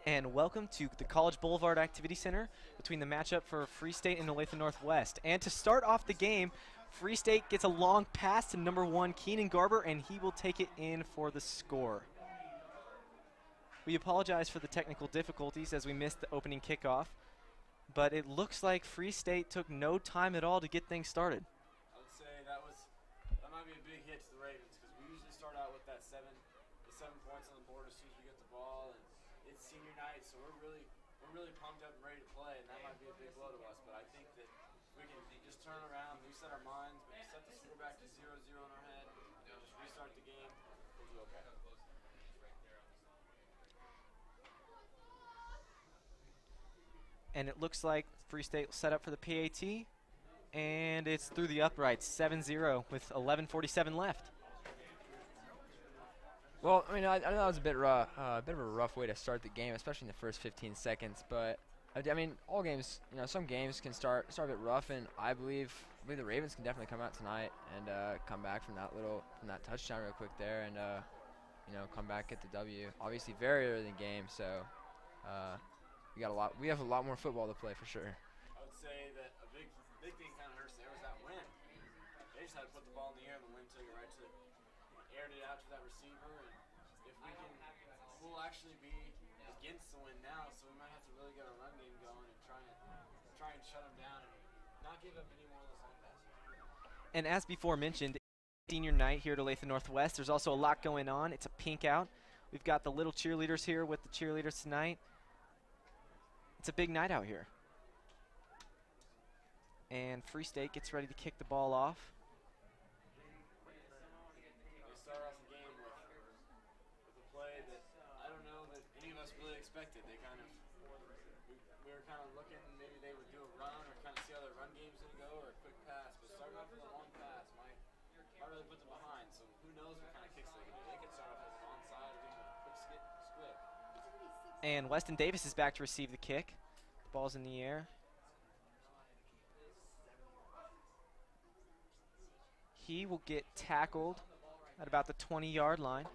And welcome to the College Boulevard Activity Center between the matchup for Free State and Olathe Northwest. And to start off the game, Free State gets a long pass to number 1, Keenan Garber, and he will take it in for the score. We apologize for the technical difficulties as we missed the opening kickoff, but it looks like Free State took no time at all to get things started. I would say that might be a big hit to the Ravens because we usually start out with the 7 points on the board as soon as we get the ball, and it's senior night, so we're really pumped up and ready to play, and that might be a big blow to us. But I think that we can just turn around, reset our minds, but set the score back to 0-0 in our head, just restart the game. We'll do okay. And it looks like Free State will set up for the PAT, and it's through the uprights, 7-0 with 11:47 left. Well, I mean, I know that was a bit rough, bit of a rough way to start the game, especially in the first 15 seconds. But I mean, all games, some games can start a bit rough, and I believe the Ravens can definitely come out tonight and come back from that touchdown real quick there, and come back, get the W. Obviously, very early in the game, so we have a lot more football to play for sure. I would say that a big thing kind of hurts there was that wind. They just had to put the ball in the air, and the wind took it right to aired it out to that receiver. And if we can, we'll actually be against the wind now, so we might have to really get our run game going and try and shut them down and not give up any more of those long passes. And as before mentioned, senior night here at Olathe Northwest. There's also a lot going on. It's a pink out. We've got the little cheerleaders here with the cheerleaders tonight. It's a big night out here. And Free State gets ready to kick the ball off. They start off the game with a play that I don't know that any of us really expected. We were kind of looking, maybe they would do a run or kind of see how their run game's going to go, or a quick pass. But starting off with a long pass might really put them behind. So who knows what kind of kicks they can do. They could start off as an onside or even a quick split. And Weston Davis is back to receive the kick. The ball's in the air. He will get tackled at about the 20-yard line.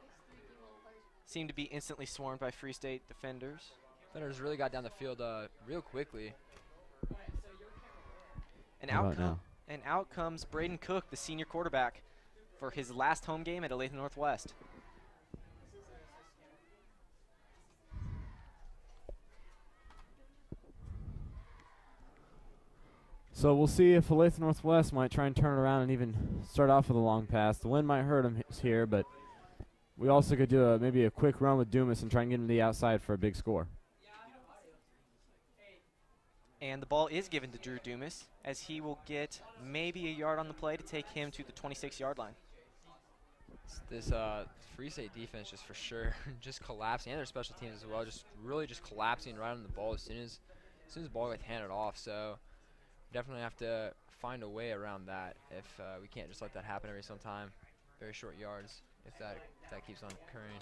Seemed to be instantly swarmed by Free State defenders. Defenders really got down the field real quickly. And out comes Braden Cook, the senior quarterback, for his last home game at Olathe Northwest. So we'll see if Olathe Northwest might try and turn it around and even start off with a long pass. The wind might hurt him here, but we also could do maybe a quick run with Dumas and try and get him to the outside for a big score. And the ball is given to Drew Dumas, as he will get maybe a yard on the play to take him to the 26-yard line. This Free State defense just for sure just collapsing, and their special teams as well, just collapsing right on the ball as soon as the ball gets handed off. So definitely have to find a way around that if we can't just let that happen every single time. Very short yards if that keeps on occurring.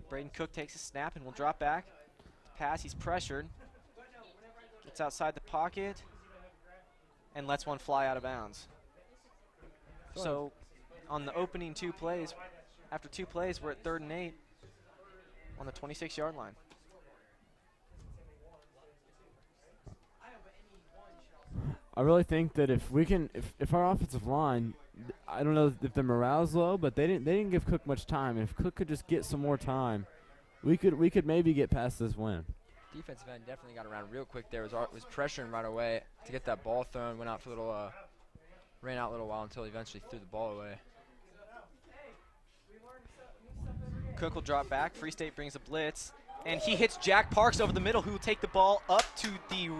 Braden Cook takes a snap and will drop back. Pass, he's pressured. Gets outside the pocket and lets one fly out of bounds. So on the opening 2 plays, after 2 plays, we're at 3rd and 8 on the 26-yard line. I really think that if we can, if our offensive line, I don't know if the morale's low, but they didn't give Cook much time. If Cook could just get some more time, we could maybe get past this win. Defensive end definitely got around real quick there. Was pressuring right away to get that ball thrown. Went out for ran out a little while until he eventually threw the ball away. Cook will drop back. Free State brings a blitz, and he hits Jack Parks over the middle, who will take the ball up to the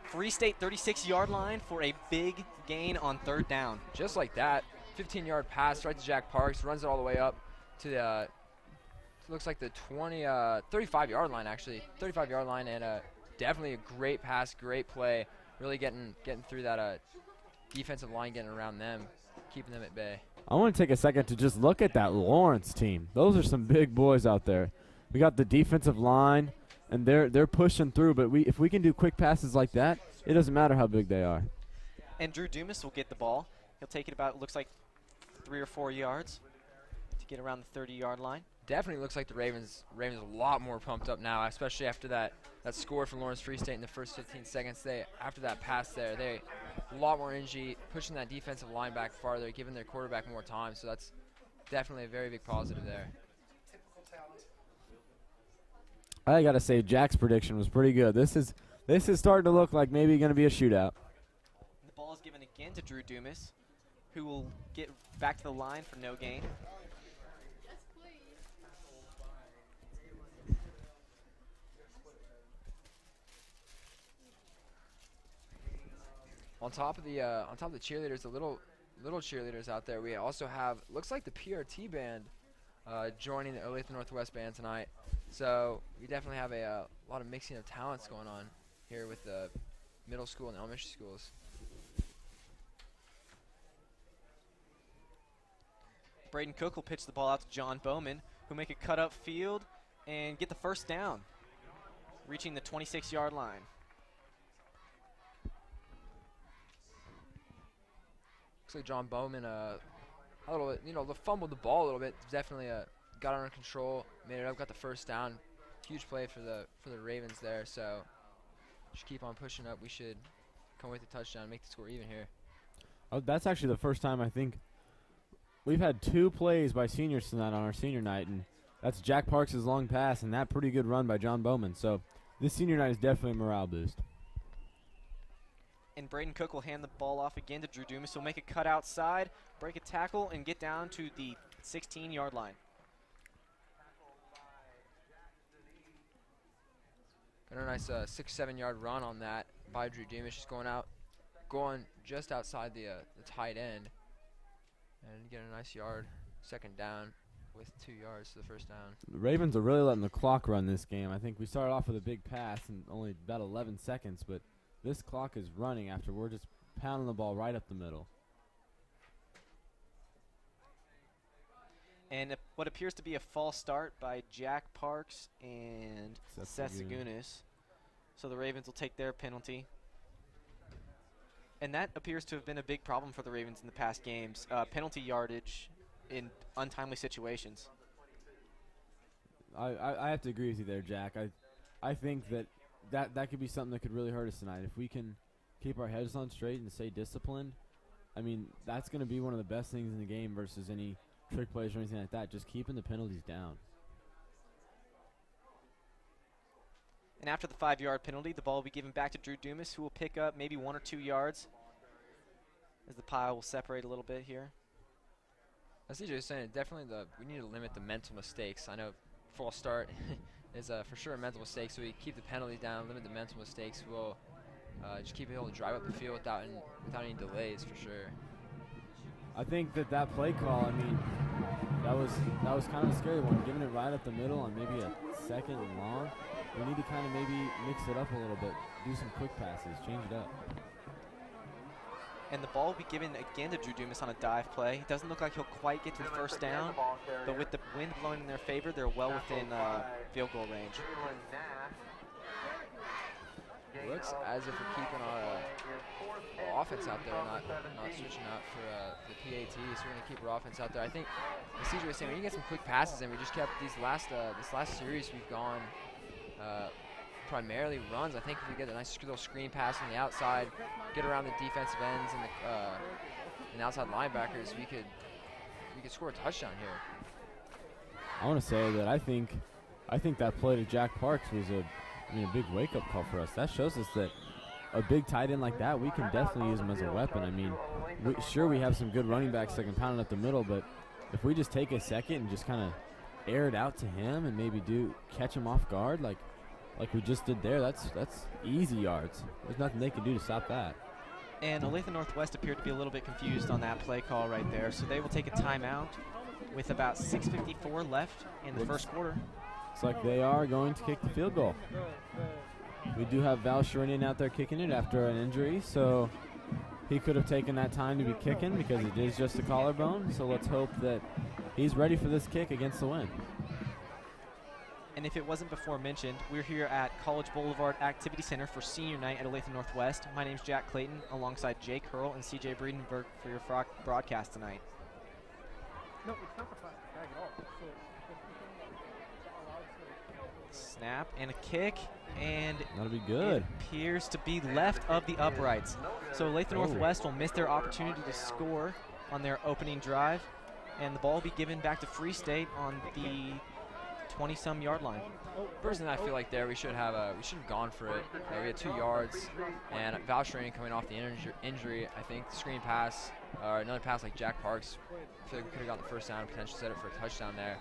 Free State 36-yard line for a big gain on 3rd down. Just like that, 15-yard pass right to Jack Parks, runs it all the way up to the looks like the 35-yard line actually, 35-yard line, and definitely a great pass, great play, really getting through that defensive line, getting around them, keeping them at bay. I want to take a second to just look at that Lawrence team. Those are some big boys out there. We got the defensive line, and they're pushing through. But if we can do quick passes like that, It doesn't matter how big they are. And Drew Dumas will get the ball. He'll take it about, looks like 3 or 4 yards to get around the 30-yard line. Definitely looks like the Ravens are a lot more pumped up now, especially after that score from Lawrence Free State in the first 15 seconds. After that pass there, they a lot more energy, pushing that defensive line back farther, giving their quarterback more time. So that's definitely a very big positive there. I gotta say, Jack's prediction was pretty good. This is starting to look like maybe going to be a shootout. The ball is given again to Drew Dumas, who will get back to the line for no gain. On top of the cheerleaders, the little cheerleaders out there, we also have, looks like the PRT band joining the Olathe Northwest band tonight. So we definitely have a lot of mixing of talents going on here with the middle school and elementary schools. Braden Cook will pitch the ball out to John Bowman, who'll make a cut up field and get the first down, reaching the 26-yard line. Looks like John Bowman a little bit, fumbled the ball a little bit. Definitely got under control, made it up, got the first down. Huge play for the Ravens there. So just keep on pushing up. We should come away with a touchdown, make the score even here. Oh, that's actually the first time I think we've had 2 plays by seniors tonight on our senior night, and that's Jack Parks' long pass and that pretty good run by John Bowman. So this senior night is definitely a morale boost. And Braden Cook will hand the ball off again to Drew Dumas. He'll make a cut outside, break a tackle, and get down to the 16-yard line. Got a nice 6-7 yard run on that by Drew Dumas, just going just outside the tight end, and get a nice yard, second down with 2 yards to the first down. The Ravens are really letting the clock run this game. I think we started off with a big pass and only about 11 seconds, but this clock is running after we're just pounding the ball right up the middle. And what appears to be a false start by Jack Parks and Seth Segunis. So the Ravens will take their penalty. And that appears to have been a big problem for the Ravens in the past games. Penalty yardage in untimely situations. I have to agree with you there, Jack. I think that could be something that could really hurt us tonight. If we can keep our heads on straight and stay disciplined, I mean, that's going to be one of the best things in the game versus any trick plays or anything like that, just keeping the penalties down. And after the 5-yard penalty, the ball will be given back to Drew Dumas, who will pick up maybe 1 or 2 yards as the pile will separate a little bit here. As CJ was saying, definitely we need to limit the mental mistakes. I know false start is for sure a mental mistake, so we keep the penalties down, limit the mental mistakes. We'll just keep able to drive up the field without any delays for sure. I think that play call, I mean, that was kind of a scary one, giving it right up the middle on maybe a second and long. We need to kind of maybe mix it up a little bit, do some quick passes, change it up. And the ball will be given again to Drew Dumas on a dive play. It doesn't look like he'll quite get to the first down, but with the wind blowing in their favor, they're well within field goal range. It looks as if we're keeping our offense out there, not switching out for the PAT, so we're going to keep our offense out there. I think, as CJ was saying, we can get some quick passes in. We just kept this last series we've gone primarily runs. I think if we get a nice little screen pass on the outside, get around the defensive ends and the outside linebackers, we could score a touchdown here. I want to say that I think that play to Jack Parks was a big wake-up call for us. That shows us that a big tight end like that, we can definitely use him as a weapon. I mean, we have some good running backs that can pound it up the middle, but if we just take a second and just kind of air it out to him and maybe catch him off guard like we just did there, that's easy yards. There's nothing they can do to stop that. And Olathe Northwest appeared to be a little bit confused on that play call right there, so they will take a timeout with about 6:54 left in the first quarter. Looks like they are going to kick the field goal. We do have Val Sherinian out there kicking it after an injury, so he could have taken that time to be kicking because it is just a collarbone. So let's hope that he's ready for this kick against the wind. And if it wasn't before mentioned, we're here at College Boulevard Activity Center for Senior Night at Olathe Northwest. My name's Jack Clayton, alongside Jake Hurl and CJ Breedenberg for your broadcast tonight. No, it's not the plastic bag at all. Snap and a kick, and That'll be good. it appears to be left of the uprights. So Olathe Northwest will miss their opportunity to score on their opening drive, and the ball will be given back to Free State on the 20-some yard line. Personally, I feel like there we should have gone for it. We had 2 yards, and Valshrain coming off the injury. I think the screen pass or another pass like Jack Parks, I feel like we could have gotten the first down, potentially set it for a touchdown there.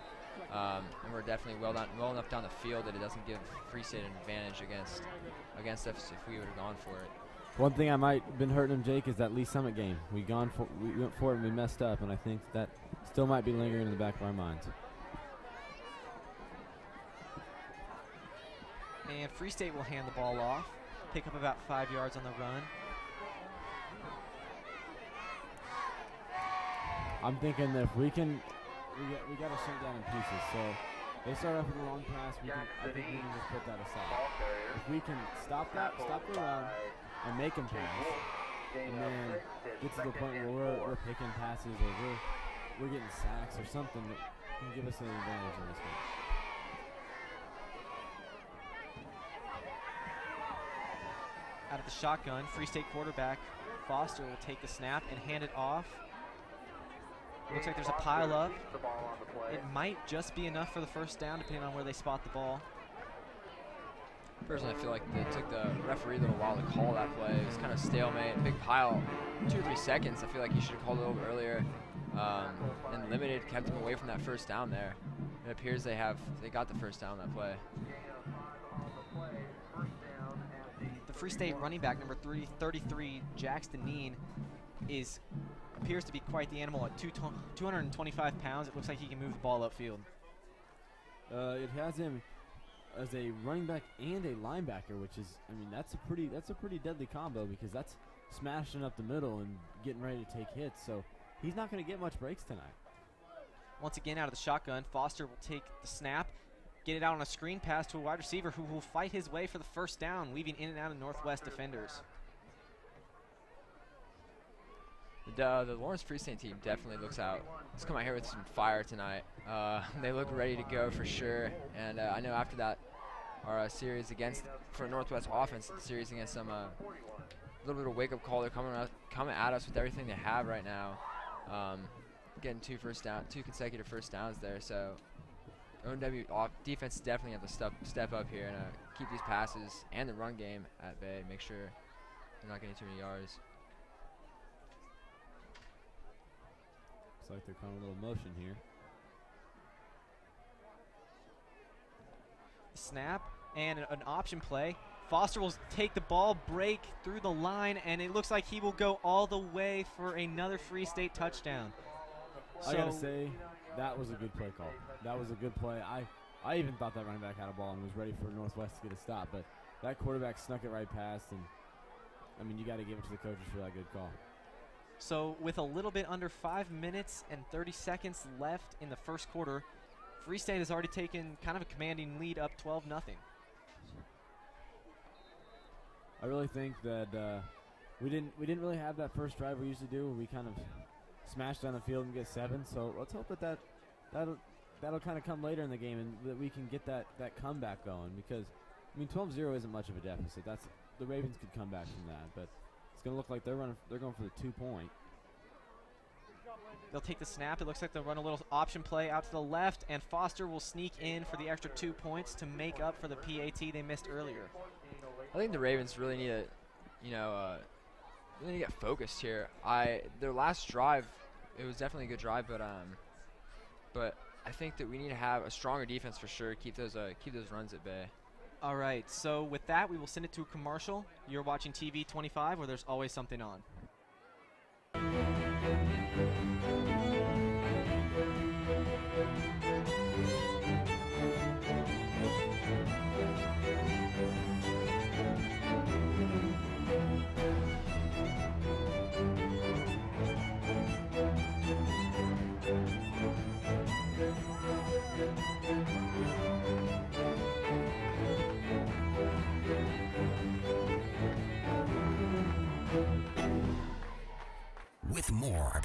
And we're definitely well enough down the field that it doesn't give Free State an advantage against us if we would have gone for it. One thing I might have been hurting him, Jake, is that Lee Summit game. We went for it and we messed up, and I think that still might be lingering in the back of our minds. And Free State will hand the ball off, pick up about 5 yards on the run. I'm thinking that if we can, we got to shut down in pieces. So they start off with a long pass. I think we can just put that aside. If we can stop the run, and make them pass, and then get to the point where we're picking passes or we're getting sacks or something that can give us an advantage in this game. Out of the shotgun, Free State quarterback Foster will take the snap and hand it off. Looks like there's a pile up. It might just be enough for the first down, depending on where they spot the ball. Personally, I feel like it took the referee a little while to call that play. It was kind of stalemate, big pile, 2 or 3 seconds. I feel like he should have called it a little bit earlier. And limited, kept him away from that first down there. It appears they got the first down on that play. The Free State running back, number 33, Jackson Neen, appears to be quite the animal at 225 pounds. It looks like he can move the ball upfield. It has him as a running back and a linebacker, which is, I mean, that's a pretty deadly combo, because that's smashing up the middle and getting ready to take hits. So he's not going to get much breaks tonight. Once again, out of the shotgun, Foster will take the snap, get it out on a screen pass to a wide receiver who will fight his way for the first down, weaving in and out of Northwest defenders. The Lawrence Free State team definitely looks out. Let's come out here with some fire tonight. They look ready to go for sure. And I know after that, our series for Northwest offense, the series against them, a little bit of a wake-up call. They're coming at us with everything they have right now. Getting 2 consecutive first downs there. So ONW defense definitely have to step up here and keep these passes and the run game at bay. Make sure they're not getting too many yards. Looks like they're calling a little motion here. Snap and an option play. Foster will take the ball, break through the line, and it looks like he will go all the way for another Free State touchdown. I gotta say, that was a good play call. That was a good play. I even thought that running back had a ball and was ready for Northwest to get a stop, but that quarterback snuck it right past, and I mean, you got to give it to the coaches for that good call. So with a little bit under 5 minutes and 30 seconds left in the first quarter, Free State has already taken kind of a commanding lead, up 12-0. I really think that we didn't really have that first drive we usually do. We kind of smashed down the field and get 7. So let's hope that'll kind of come later in the game, and that we can get that comeback going. Because I mean, 12-0 isn't much of a deficit. The Ravens could come back from that, but it's going to look like they're going for the 2-point. They'll take the snap. It looks like they'll run a little option play out to the left, and Foster will sneak in for the extra 2 points to make up for the PAT they missed earlier. I think the Ravens really need to, really get focused here. Their last drive, it was definitely a good drive, but I think that we need to have a stronger defense for sure. Keep those runs at bay. All right, so with that, we will send it to a commercial. You're watching TV 25, where there's always something on.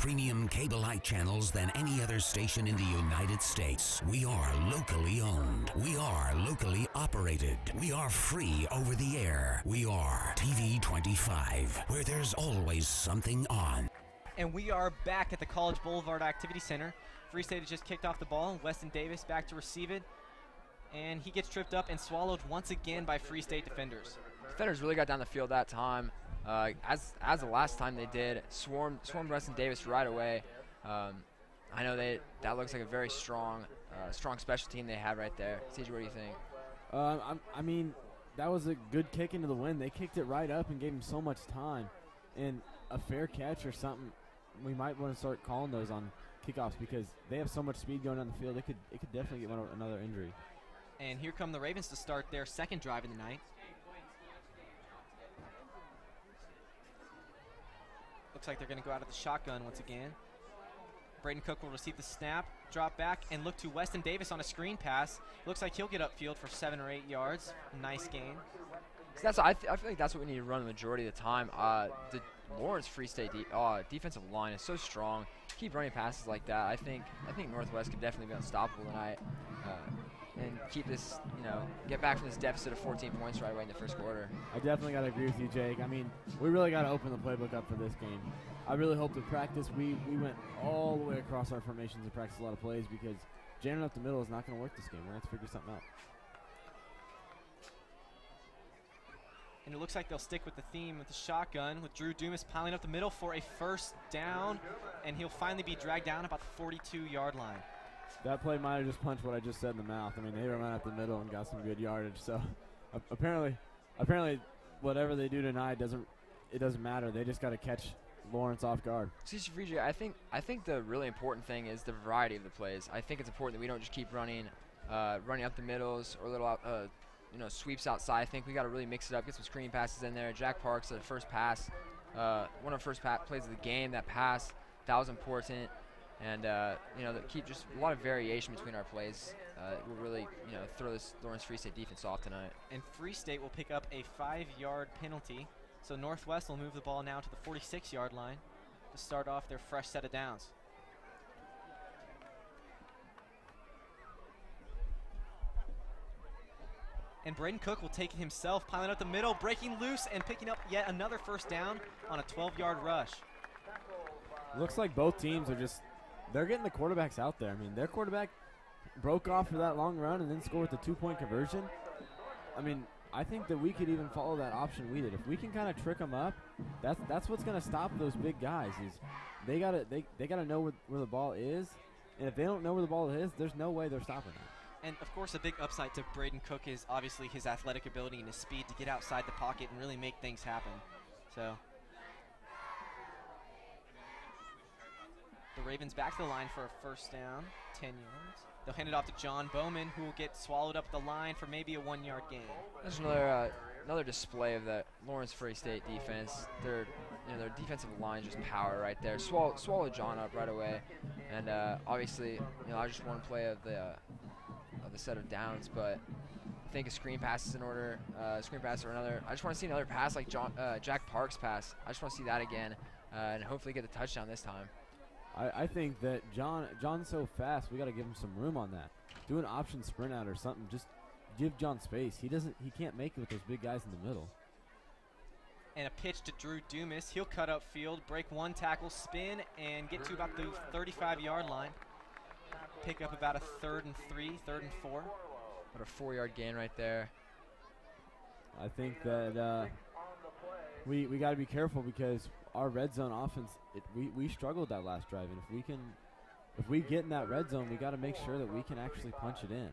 premium cable-like channels than any other station in the United States. We are locally owned. We are locally operated. We are free over the air. We are TV 25, where there's always something on. And we are back at the College Boulevard Activity Center. Free State has just kicked off the ball. Weston Davis back to receive it. And he gets tripped up and swallowed once again by Free State defenders. Defenders really got down the field that time. As the last time they did, swarmed Weston Davis right away. I know that looks like a very strong special team they had right there. CJ, what do you think? I mean, that was a good kick into the wind. They kicked it right up and gave him so much time. And a fair catch or something, we might want to start calling those on kickoffs because they have so much speed going down the field. It could definitely get another injury. And here come the Ravens to start their second drive of the night. Looks like they're going to go out of the shotgun once again. Braden Cook will receive the snap, drop back, and look to Weston Davis on a screen pass. Looks like he'll get upfield for 7 or 8 yards. Nice gain. So I feel like that's what we need to run the majority of the time. The Lawrence Free State defensive line is so strong. Keep running passes like that. I think Northwest could definitely be unstoppable tonight, and keep this, get back from this deficit of 14 points right away in the first quarter. I definitely got to agree with you, Jake. I mean, we really got to open the playbook up for this game. I really hope to practice. We went all the way across our formations and practiced a lot of plays because jamming up the middle is not going to work this game. We're going to have to figure something out. And it looks like they'll stick with the theme with the shotgun, with Drew Dumas piling up the middle for a first down, and he'll finally be dragged down about the 42-yard line. That play might have just punched what I just said in the mouth. I mean, they ran up the middle and got some good yardage. So apparently, whatever they do tonight doesn't matter. They just got to catch Lawrence off guard. CC Friedrich, I think the really important thing is the variety of the plays. I think it's important that we don't just keep running up the middles or little sweeps outside. I think we got to really mix it up, get some screen passes in there. Jack Parks, the first pass, one of the first plays of the game. That pass, that was important. And keep just a lot of variation between our plays. Will really throw this Lawrence Free State defense off tonight. And Free State will pick up a 5-yard penalty. So Northwest will move the ball now to the 46-yard line to start off their fresh set of downs. And Braden Cook will take it himself, piling up the middle, breaking loose, and picking up yet another first down on a 12-yard rush. Looks like both teams are they're getting the quarterbacks out there. I mean, their quarterback broke off for that long run and then scored the 2-point conversion. I mean, I think that we could even follow that option we did. If we can kind of trick them up, that's what's going to stop those big guys. Is they gotta know where the ball is, and if they don't know where the ball is, there's no way they're stopping it. And of course, a big upside to Braden Cook is obviously his athletic ability and his speed to get outside the pocket and really make things happen. So the Ravens back to the line for a first down, 10 yards. They'll hand it off to John Bowman, who will get swallowed up the line for maybe a 1-yard gain. There's another display of that Lawrence Free State defense. Their defensive line just power right there. Swallowed John up right away, and obviously I just one play of the set of downs, but I think a screen pass is in order. Screen pass or another. I just want to see another pass like Jack Parks' pass. I just want to see that again, and hopefully get the touchdown this time. I think that John's so fast, we got to give him some room on that. Do an option sprint out or something. Just give John space. He can't make it with those big guys in the middle. And a pitch to Drew Dumas. He'll cut up field, break one tackle, spin, and get to about the 35-yard line. Pick up about a 3rd and 3, 3rd and 4. About a 4-yard gain right there. I think that we got to be careful because our red zone offense, we struggled that last drive, and if we get in that red zone, we got to make sure that we can actually punch it in.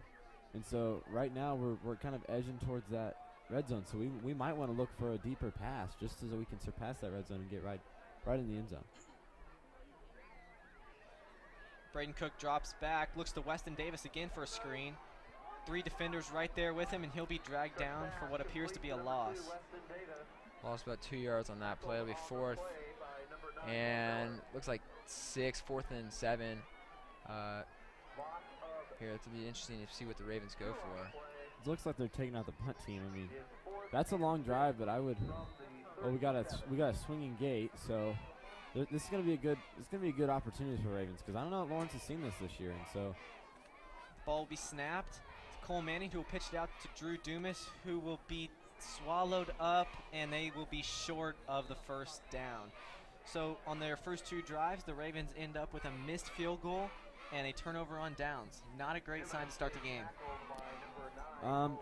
And so right now we're kind of edging towards that red zone, so we might want to look for a deeper pass just so that we can surpass that red zone and get right in the end zone. Braden Cook drops back, looks to Weston Davis again for a screen. 3 defenders right there with him, and he'll be dragged down for what appears to be a loss. Lost about 2 yards on that play. It'll be 4th, and looks like 4th and 7. Here, it'll be interesting to see what the Ravens go for. It looks like they're taking out the punt team. I mean, that's a long drive, but I would. Well, we got a swinging gate, so this is gonna be a good opportunity for Ravens, because I don't know if Lawrence has seen this year, and so Ball will be snapped to Cole Manning, who will pitch it out to Drew Dumas, who will be swallowed up, and they will be short of the first down. So on their first 2 drives, the Ravens end up with a missed field goal and a turnover on downs. Not a great sign to start the game.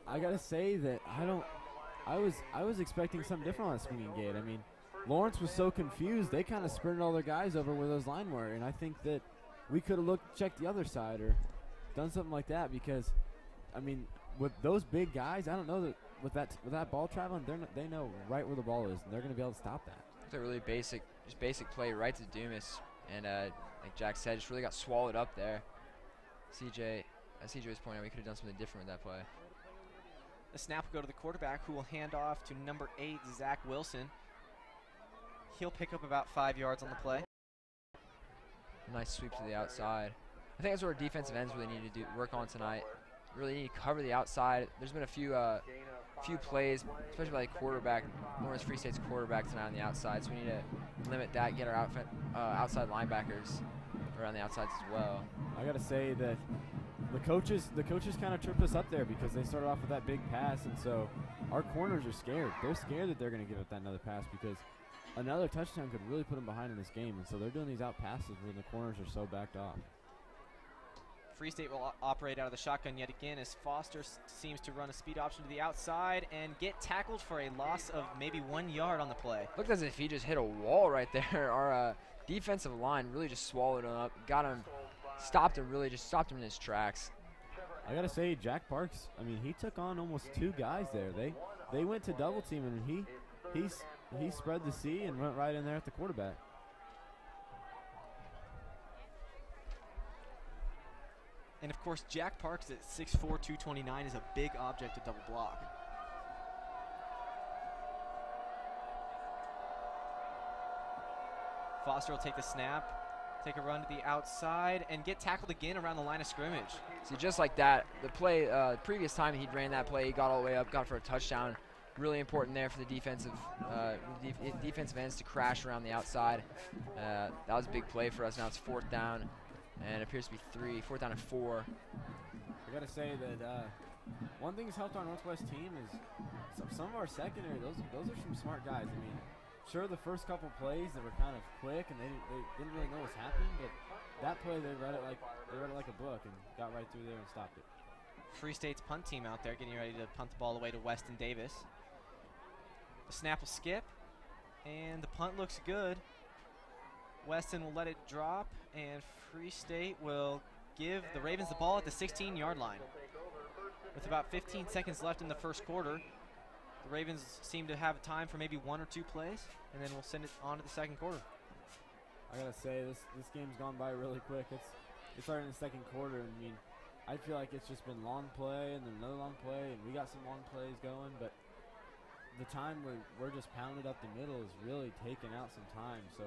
I gotta say that I was expecting something different on the swinging gate. I mean, Lawrence was so confused, they kind of sprinted all their guys over where those line were, and I think that we could have checked the other side or done something like that, because, I mean, with those big guys, I don't know that with that ball traveling, they know right where the ball is, and they're going to be able to stop that. It's a really basic play right to Dumas, and like Jack said, just really got swallowed up there. CJ was pointing out we could have done something different with that play. The snap will go to the quarterback, who will hand off to number 8, Zach Wilson. He'll pick up about 5 yards on the play. Nice sweep to the outside. I think that's what our defensive ends really need to work on tonight. Really need to cover the outside. There's been a few plays, especially by the quarterback, Lawrence Free State's quarterback tonight on the outside. So we need to limit that, get our outside linebackers around the outsides as well. I gotta say that the coaches kind of tripped us up there, because they started off with that big pass, and so our corners are scared. They're scared that they're going to give up that another pass, because another touchdown could really put them behind in this game, and so they're doing these out passes when the corners are so backed off. Free State will operate out of the shotgun yet again, as Foster seems to run a speed option to the outside and get tackled for a loss of maybe 1 yard on the play. Looked as if he just hit a wall right there. Our defensive line really just swallowed him up, got him, stopped him in his tracks. I gotta say, Jack Parks, I mean, he took on almost 2 guys there. They went to double team, and he spread the C and went right in there at the quarterback. And of course, Jack Parks at 6'4", 229 is a big object to double block. Foster will take the snap, take a run to the outside, and get tackled again around the line of scrimmage. See, just like that, the play, previous time he'd ran that play, he got all the way up, got for a touchdown. Really important there for the defensive ends to crash around the outside. That was a big play for us. Now it's 4th down, and it appears to be 4th down and 4. I gotta say that one thing that's helped our Northwest team is some of our secondary. Those are some smart guys. I mean, sure, the first couple plays they were kind of quick and they didn't really know what's happening, but that play they read it like a book and got right through there and stopped it. Free State's punt team out there getting ready to punt the ball away to Weston Davis. The snap will skip, and the punt looks good. Weston will let it drop, and Free State will give the Ravens the ball at the 16-yard line. With about 15 seconds left in the first quarter, the Ravens seem to have time for maybe 1 or 2 plays, and then we'll send it on to the second quarter. I gotta say, this game's gone by really quick. It's starting in the second quarter, and I mean, I feel like it's just been long play and then another long play, and we got some long plays going, but the time when we're just pounded up the middle is really taking out some time. So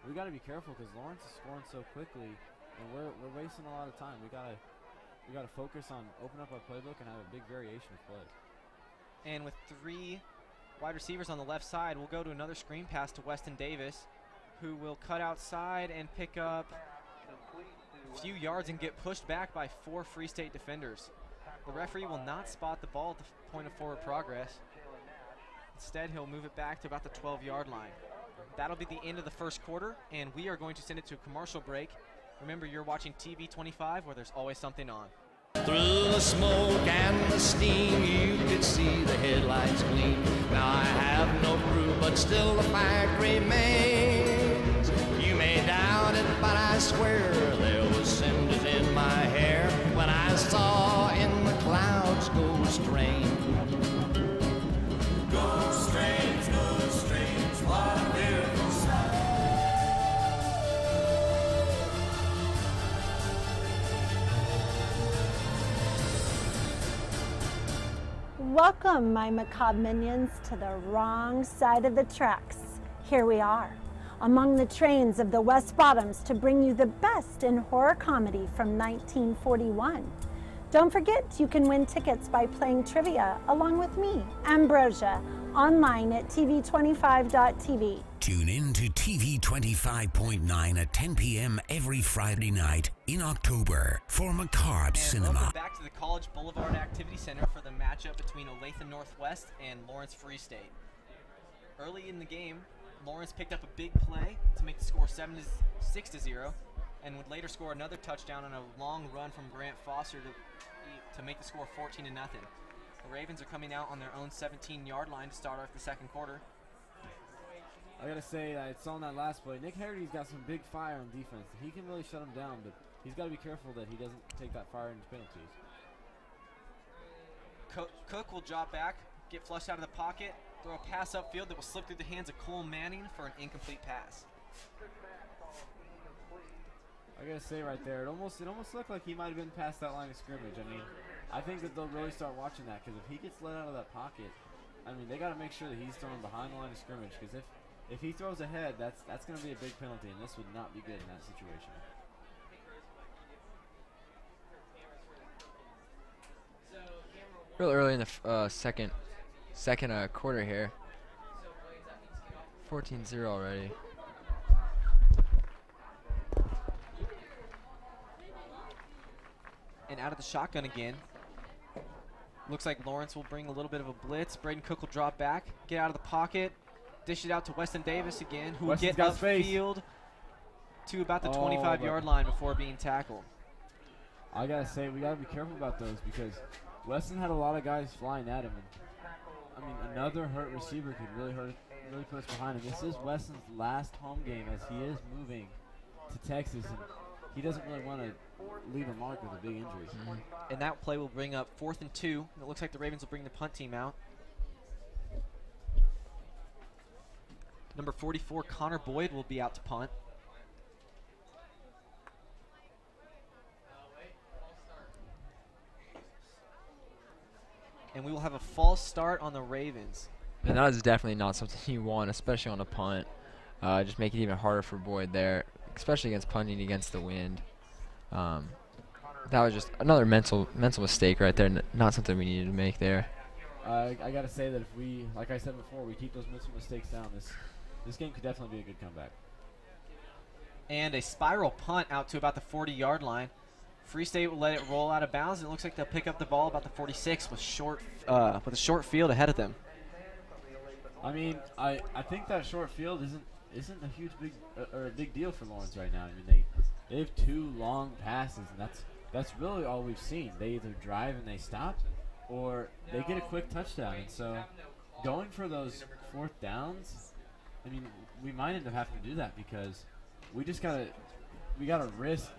we got to be careful, because Lawrence is scoring so quickly, and we're wasting a lot of time. We gotta focus on open up our playbook and have a big variation of plays. And with 3 wide receivers on the left side, we'll go to another screen pass to Weston Davis, who will cut outside and pick up a few yards and get pushed back by 4 Free State defenders. The referee will not spot the ball at the point of forward progress. Instead, he'll move it back to about the 12-yard line. That'll be the end of the first quarter, and we are going to send it to a commercial break. Remember, you're watching TV 25, where there's always something on. Through the smoke and the steam, you could see the headlights gleam. Now I have no proof, but still the fact remains. You may doubt it, but I swear there was cinders in my hair when I saw in the clouds ghost rain. Ghost rain, what a beautiful sight. Welcome, my macabre minions, to the wrong side of the tracks. Here we are, among the trains of the West Bottoms, to bring you the best in horror comedy from 1941. Don't forget, you can win tickets by playing trivia along with me, Ambrosia, online at tv25.tv. Tune in to TV 25.9 at 10 p.m. every Friday night in October for Macabre And Cinema. welcome back to the College Boulevard Activity Center for the matchup between Olathe Northwest and Lawrence Free State. Early in the game, Lawrence picked up a big play to make the score 6-0, and would later score another touchdown on a long run from Grant Foster to make the score 14-0. The Ravens are coming out on their own 17-yard line to start off the second quarter. I gotta say, I saw in that last play, Nick Harity's got some big fire on defense. He can really shut him down, but he's got to be careful that he doesn't take that fire into penalties. Cook will drop back, get flushed out of the pocket, throw a pass upfield that will slip through the hands of Cole Manning for an incomplete pass. I gotta say right there, it almost looked like he might have been past that line of scrimmage. I mean, I think that they'll really start watching that, because if he gets let out of that pocket, I mean, they got to make sure that he's throwing behind the line of scrimmage, because if he throws ahead, that's going to be a big penalty, and this would not be good in that situation. Real early in the second quarter here. 14-0 already. And out of the shotgun again. Looks like Lawrence will bring a little bit of a blitz. Braden Cook will drop back, get out of the pocket, dish it out to Weston Davis again, who will get upfield to about the 25-yard line before being tackled. I gotta say, we gotta be careful about those, because Weston had a lot of guys flying at him. And, I mean, another hurt receiver could really put us behind him. This is Weston's last home game, as he is moving to Texas, and he doesn't really want to leave a mark with a big injury. And that play will bring up 4th and 2. It looks like the Ravens will bring the punt team out. Number 44, Connor Boyd, will be out to punt. And we will have a false start on the Ravens. And that is definitely not something you want, especially on a punt. Just make it even harder for Boyd there, especially against punting against the wind. That was just another mental mistake right there, not something we needed to make there. I got to say that if we, like I said before, we keep those mental mistakes down, this game could definitely be a good comeback. And a spiral punt out to about the 40-yard line. Free State will let it roll out of bounds, and it looks like they'll pick up the ball about the 46 with a short field ahead of them. I mean, I think that short field isn't a huge big deal for Lawrence right now. I mean, they have 2 long passes, and that's really all we've seen. They either drive and they stop, or they get a quick touchdown. And so, going for those 4th downs, I mean, we might end up having to do that, because we gotta risk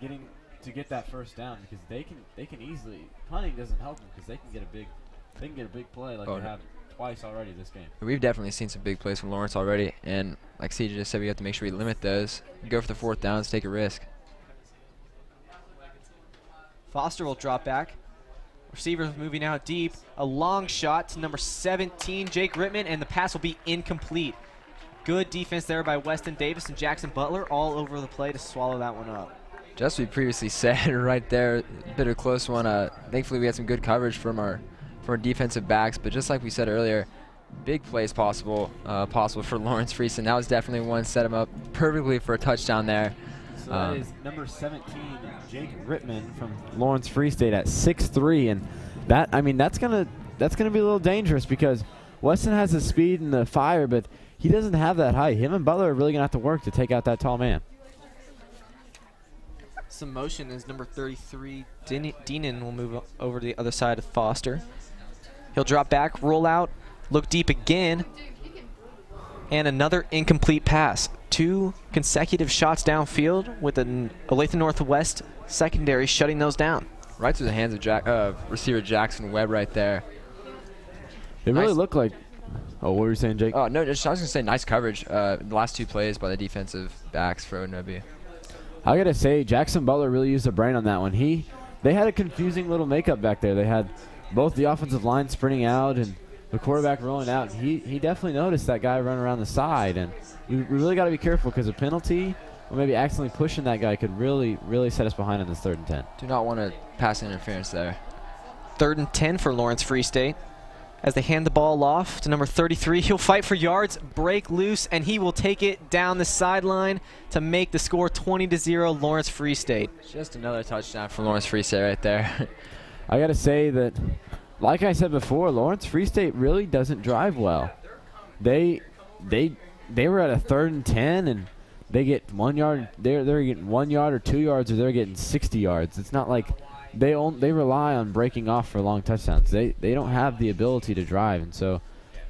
get that 1st down, because they can easily, punting doesn't help them, because they can get a big play like they have twice already this game. We've definitely seen some big plays from Lawrence already, and like CJ just said, we have to make sure we limit those. Go for the 4th downs, take a risk. Foster will drop back. Receivers moving out deep. A long shot to number 17, Jake Rittman, and the pass will be incomplete. Good defense there by Weston Davis and Jackson Butler, all over the play to swallow that one up. Just we previously said right there, a bit of a close one. Thankfully, we had some good coverage from our defensive backs, but just like we said earlier, big plays possible for Lawrence Free State. That was definitely one, set him up perfectly for a touchdown there. So that is number 17, Jake Rittman from Lawrence Free State at 6'3", and that's gonna be a little dangerous, because Weston has the speed and the fire, but he doesn't have that height. Him and Butler are really gonna have to work to take out that tall man. Some motion as number 33, Deenan, will move over to the other side of Foster. He'll drop back, roll out, look deep again, and another incomplete pass. 2 consecutive shots downfield with an Olathe Northwest secondary shutting those down. Right through the hands of receiver Jackson Webb right there. They really look like. Oh, what were you saying, Jake? Oh no, I was gonna say nice coverage. The last 2 plays by the defensive backs for ONW. I gotta say, Jackson Butler really used their brain on that one. They had a confusing little makeup back there. They had both the offensive line sprinting out and the quarterback rolling out. He definitely noticed that guy running around the side, and we really got to be careful, because a penalty or maybe accidentally pushing that guy could really set us behind on this 3rd and 10. Do not want to pass interference there. 3rd and 10 for Lawrence Free State. as they hand the ball off to number 33. He'll fight for yards, break loose, and he will take it down the sideline to make the score 20-0 Lawrence Free State. Just another touchdown for Lawrence Free State right there. I got to say that, like I said before, Lawrence Free State really doesn't drive well. They were at a 3rd and 10, and they get 1 yard. They're getting 1 yard or 2 yards, or they're getting 60 yards. It's not like they rely on breaking off for long touchdowns. They don't have the ability to drive, and so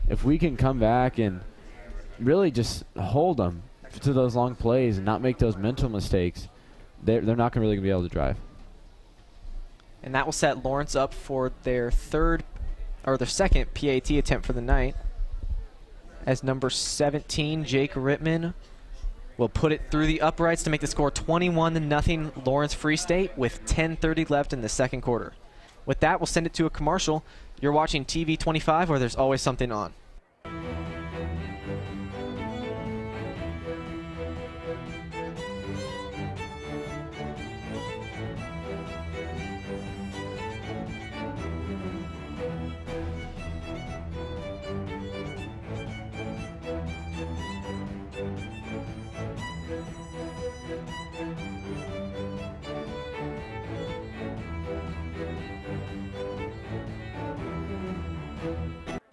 if we can come back and really just hold them to those long plays and not make those mental mistakes, they're not really going to be able to drive. And that will set Lawrence up for their second PAT attempt for the night, as number 17, Jake Rittman, will put it through the uprights to make the score 21-0 Lawrence Free State with 10:30 left in the second quarter. With that, we'll send it to a commercial. You're watching TV 25, where there's always something on.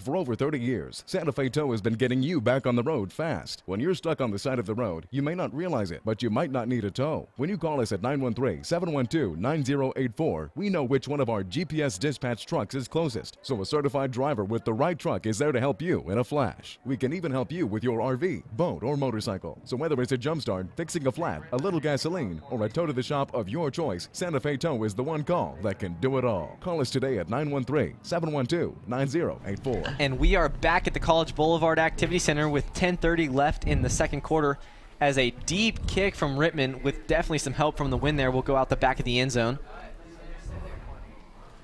For over 30 years, Santa Fe Tow has been getting you back on the road fast. When you're stuck on the side of the road, you may not realize it, but you might not need a tow. When you call us at 913-712-9084, we know which one of our GPS dispatch trucks is closest, so a certified driver with the right truck is there to help you in a flash. We can even help you with your RV, boat, or motorcycle. So whether it's a jump start, fixing a flat, a little gasoline, or a tow to the shop of your choice, Santa Fe Tow is the one call that can do it all. Call us today at 913-712-9084. And we are back at the College Boulevard Activity Center with 10:30 left in the second quarter, as a deep kick from Rittman, with definitely some help from the wind there, will go out the back of the end zone.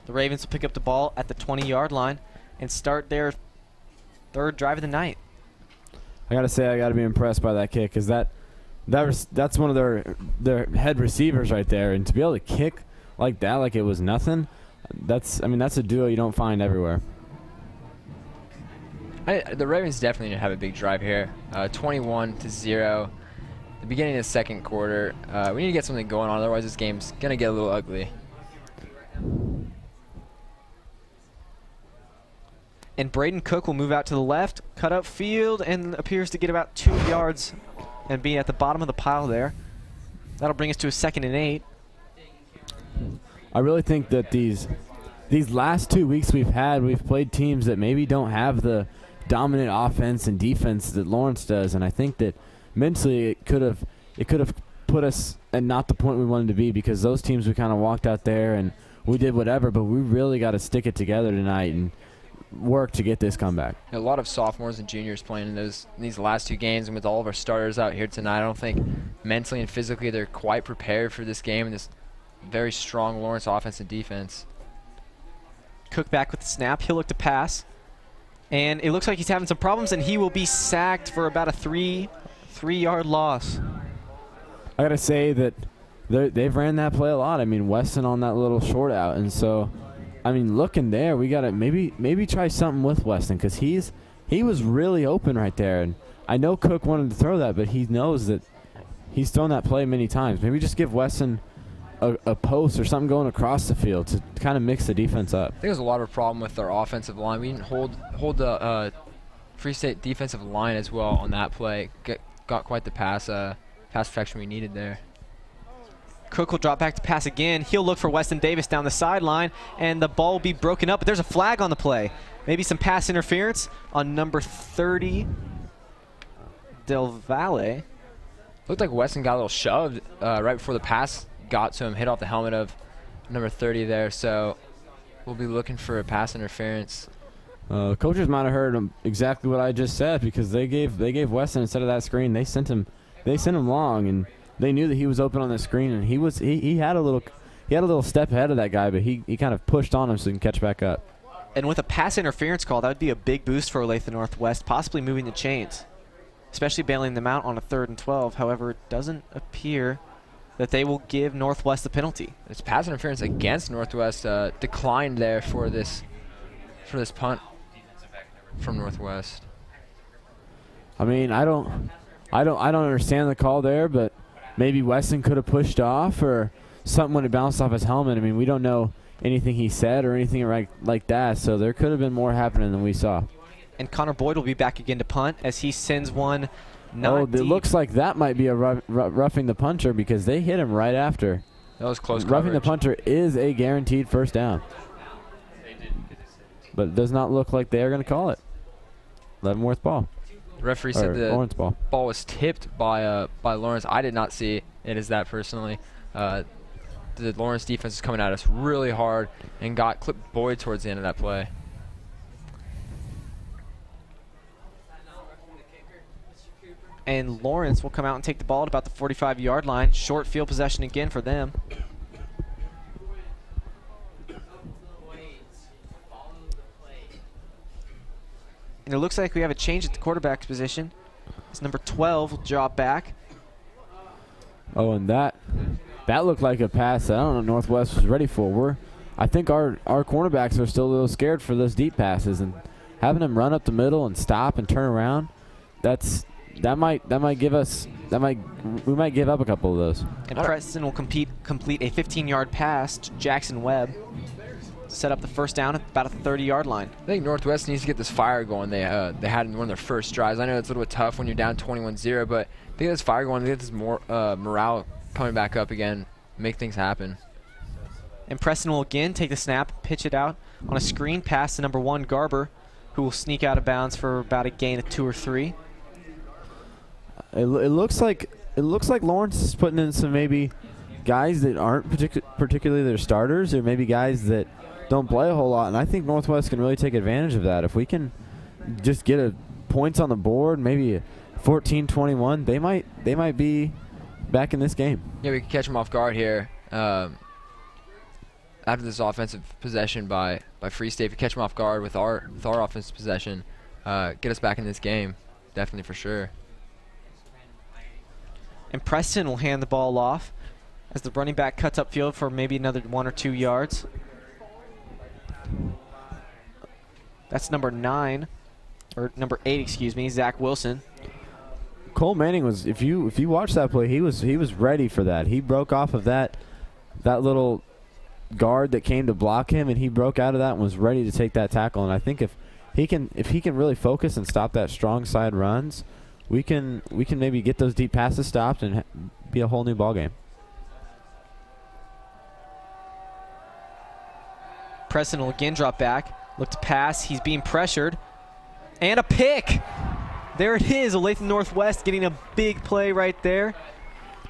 The Ravens will pick up the ball at the 20-yard line and start their third drive of the night. I got to say, I got to be impressed by that kick, because that's one of their head receivers right there, and to be able to kick like that, like it was nothing, that's a duo you don't find everywhere. The Ravens definitely need to have a big drive here. 21-0. The beginning of the second quarter. We need to get something going on, otherwise this game's going to get a little ugly. And Braden Cook will move out to the left, cut up field, and appears to get about 2 yards and be at the bottom of the pile there. That'll bring us to a 2nd and 8. I really think that these last 2 weeks we've played teams that maybe don't have the dominant offense and defense that Lawrence does, and I think that mentally it could have put us at not the point we wanted to be, because those teams, we kind of walked out there and we did whatever, but we really got to stick it together tonight and work to get this comeback. A lot of sophomores and juniors playing in these last 2 games, and with all of our starters out here tonight, I don't think mentally and physically they're quite prepared for this game and this very strong Lawrence offense and defense. Cook back with the snap. He'll look to pass. And it looks like he's having some problems, and he will be sacked for about a three-yard loss. I got to say that they've ran that play a lot. I mean, Weston on that little short out. And so, I mean, looking there, we got to maybe try something with Weston, because he was really open right there. And I know Cook wanted to throw that, but he knows that he's thrown that play many times. Maybe just give Weston a post or something going across the field to kind of mix the defense up. I think there's a lot of problem with our offensive line. We didn't hold the Free State defensive line as well on that play. Got quite the pass protection we needed there. Cook will drop back to pass again. He'll look for Weston Davis down the sideline, and the ball will be broken up, but there's a flag on the play. Maybe some pass interference on number 30, Del Valle. Looked like Weston got a little shoved right before the pass got to him, hit off the helmet of number 30 there, so we'll be looking for a pass interference. Coaches might have heard exactly what I just said, because they gave Weston, instead of that screen, they sent him long, and they knew that he was open on the screen, and he had a little step ahead of that guy, but he kind of pushed on him so he can catch back up. And with a pass interference call, that would be a big boost for Olathe Northwest, possibly moving the chains, especially bailing them out on a 3rd and 12. However, it doesn't appear that they will give Northwest the penalty. It's pass interference against Northwest, declined there for this punt. from Northwest. I mean, I don't understand the call there, but maybe Weston could have pushed off or something when it bounced off his helmet. I mean, we don't know anything he said or anything like that, so there could have been more happening than we saw. And Connor Boyd will be back again to punt as he sends one it looks like that might be a roughing the punter because they hit him right after. That was close Roughing the coverage. punter is a guaranteed first down. But it does not look like they are going to call it. Leavenworth ball. The referee said the Lawrence ball. ball was tipped by Lawrence. I did not see it as that personally. The Lawrence defense is coming at us really hard and got clipped Boyd towards the end of that play. And Lawrence will come out and take the ball at about the 45-yard line. Short field possession again for them. And it looks like we have a change at the quarterback's position. It's number 12 will drop back. Oh, and that looked like a pass that I don't know Northwest was ready for. I think our cornerbacks are still a little scared for those deep passes, and having them run up the middle and stop and turn around, we might give up a couple of those. And Preston will complete a 15-yard pass to Jackson Webb. Set up the first down at about a 30-yard line. I think Northwest needs to get this fire going. They had in one of their first drives. I know it's a little bit tough when you're down 21-0, but they get this fire going. They get this more morale coming back up again, make things happen. And Preston will again take the snap, pitch it out on a screen pass to number 1 Garber, who will sneak out of bounds for about a gain of 2 or 3. It looks like Lawrence is putting in some maybe guys that aren't particularly their starters, or maybe guys that don't play a whole lot, and I think Northwest can really take advantage of that. If we can just get points on the board, maybe 14-21, they might be back in this game. Yeah, we can catch them off guard here. After this offensive possession by Free State, if we catch them off guard with our offensive possession, get us back in this game, definitely for sure. And Preston will hand the ball off as the running back cuts upfield for maybe another 1 or 2 yards. That's number 8, excuse me, Zach Wilson. Cole Manning was, if you watch that play, he was ready for that. He broke off of that little guard that came to block him, and he broke out of that and was ready to take that tackle. And I think if he can really focus and stop that strong side runs, we can maybe get those deep passes stopped and be a whole new ball game. Preston will again drop back, look to pass. He's being pressured, and a pick. There it is, Olathe Northwest getting a big play right there.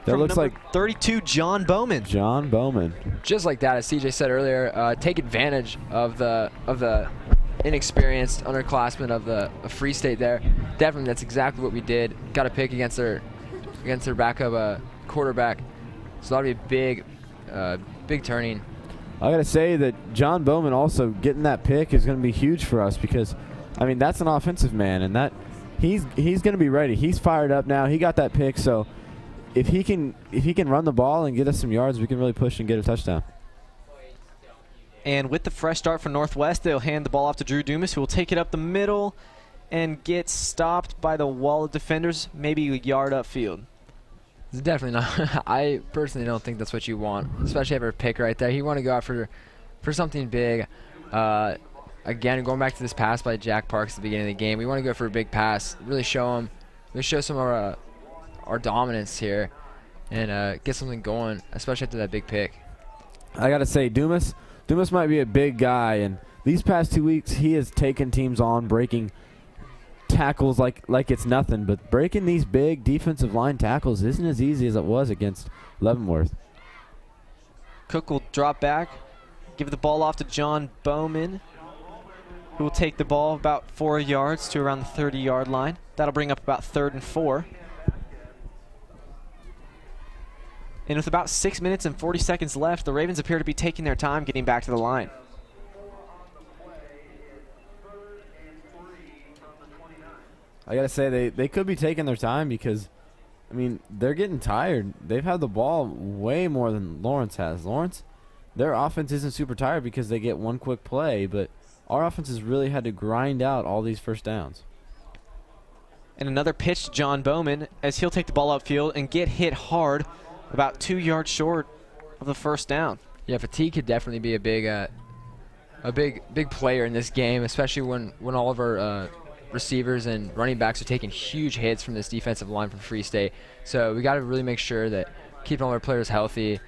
That looks like 32, John Bowman. John Bowman. Just like that, as CJ said earlier, take advantage of the inexperienced underclassmen of Free State there. Definitely, that's exactly what we did. Got a pick against their backup quarterback. So that'll be a big turning. I got to say that John Bowman also getting that pick is going to be huge for us because, I mean, that's an offensive man, and that he's going to be ready. He's fired up now. He got that pick, so if he can run the ball and get us some yards, we can really push and get a touchdown. And with the fresh start for Northwest, they'll hand the ball off to Drew Dumas, who will take it up the middle and get stopped by the wall of defenders, maybe a yard upfield. It's definitely not. I personally don't think that's what you want, especially after a pick right there. You want to go out for something big. Again, going back to this pass by Jack Parks at the beginning of the game, we want to go for a big pass, really show some of our dominance here, and get something going, especially after that big pick. I got to say, Dumas might be a big guy, and these past 2 weeks he has taken teams on breaking tackles like it's nothing, but breaking these big defensive line tackles isn't as easy as it was against Leavenworth. Cook will drop back, give the ball off to John Bowman, who will take the ball about 4 yards to around the 30-yard line. That'll bring up about 3rd and 4. And with about 6 minutes and 40 seconds left, the Ravens appear to be taking their time getting back to the line. I got to say, they could be taking their time because, I mean, they're getting tired. They've had the ball way more than Lawrence has. Lawrence, their offense isn't super tired because they get one quick play, but our offense has really had to grind out all these first downs. And another pitch to John Bowman as he'll take the ball upfield and get hit hard, about 2 yards short of the first down. Yeah, fatigue could definitely be a big player in this game, especially when all of our receivers and running backs are taking huge hits from this defensive line from Free State. So we got to really make sure that keeping all our players healthy,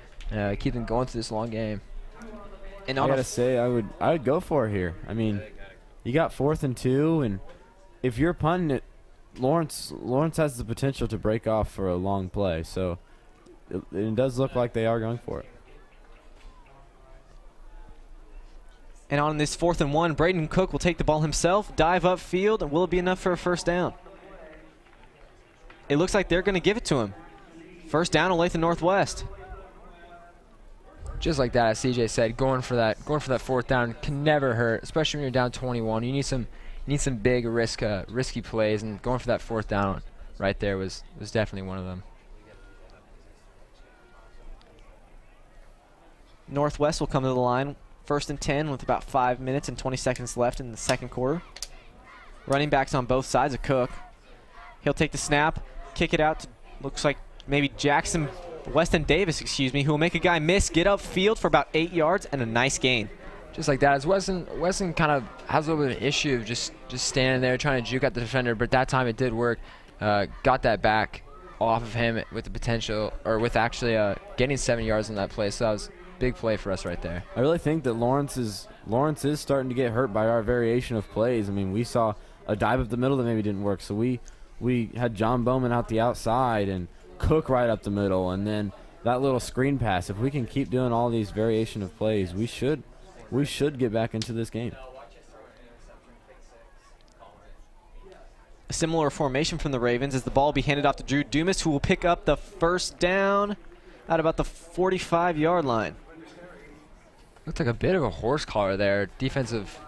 keep them going through this long game. And I gotta say, I would go for it here. I mean, you got 4th and 2, and if you're punting it, Lawrence has the potential to break off for a long play. So it does look like they are going for it. And on this 4th and 1, Braden Cook will take the ball himself, dive upfield, and will it be enough for a first down? It looks like they're going to give it to him. First down, Olathe Northwest. Just like that, as CJ said, going for that 4th down can never hurt, especially when you're down 21. You need some big risky plays, and going for that 4th down right there was definitely one of them. Northwest will come to the line. 1st and 10 with about 5 minutes and 20 seconds left in the second quarter. Running backs on both sides of Cook. He'll take the snap, kick it out to, looks like maybe Weston Davis, who will make a guy miss, get upfield for about 8 yards and a nice gain. Just like that, as Weston kind of has a little bit of an issue of just standing there trying to juke at the defender, but that time it did work. Got that back off of him with the potential, or with actually getting 7 yards on that play. So that was a big play for us right there. I really think that Lawrence is starting to get hurt by our variation of plays. I mean, we saw a dive up the middle that maybe didn't work, so we had John Bowman out the outside and Cook right up the middle, and then that little screen pass. If we can keep doing all these variation of plays, we should get back into this game. A similar formation from the Ravens as the ball will be handed off to Drew Dumas, who will pick up the first down at about the 45-yard line. Looked like a bit of a horse collar there. Defensive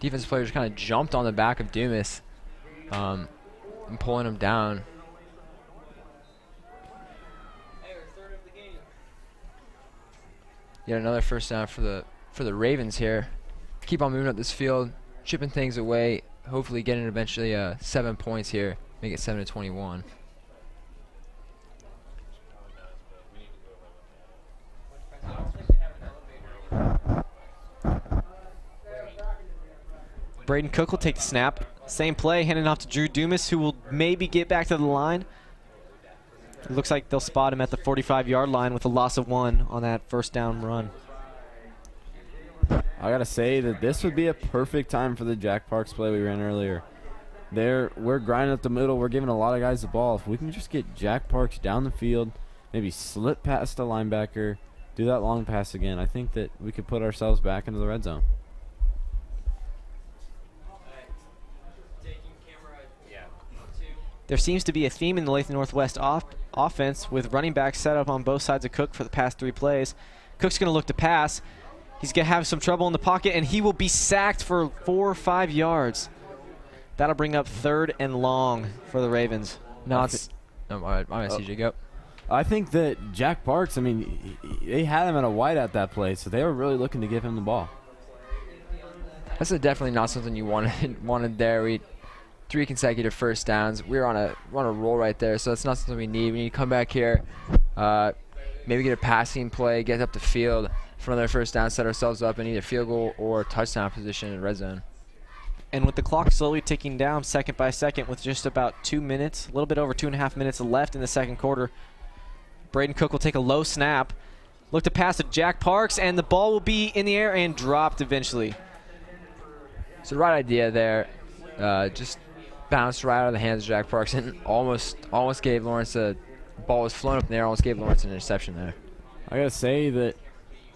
players kind of jumped on the back of Dumas and pulling him down. Yet another first down for the Ravens here. Keep on moving up this field, chipping things away, hopefully getting eventually 7 points here, make it 7-21. Braden Cook will take the snap. Same play, handing off to Drew Dumas, who will maybe get back to the line. It looks like they'll spot him at the 45-yard line with a loss of 1 on that first down run. I got to say that this would be a perfect time for the Jack Parks play we ran earlier. We're grinding up the middle. We're giving a lot of guys the ball. If we can just get Jack Parks down the field, maybe slip past the linebacker, do that long pass again, I think that we could put ourselves back into the red zone. There seems to be a theme in the Olathe Northwest offense with running backs set up on both sides of Cook for the past 3 plays. Cook's going to look to pass. He's going to have some trouble in the pocket, and he will be sacked for 4 or 5 yards. That'll bring up 3rd and long for the Ravens. No, all right, CJ, go. I think that Jack Parks, I mean, they had him at a wide at that play, so they were really looking to give him the ball. That's definitely not something you wanted there. 3 consecutive first downs. We're on a roll right there, so that's not something we need. We need to come back here, maybe get a passing play, get up the field for another first down, set ourselves up in either field goal or touchdown position in red zone. And with the clock slowly ticking down second by second with just about 2 minutes, a little bit over 2.5 minutes left in the second quarter, Braden Cook will take a low snap, look to pass to Jack Parks, and the ball will be in the air and dropped eventually. It's the right idea there. Just bounced right out of the hands of Jack Parks and almost gave Lawrence a ball was flown up in the air, almost gave Lawrence an interception there. I gotta say that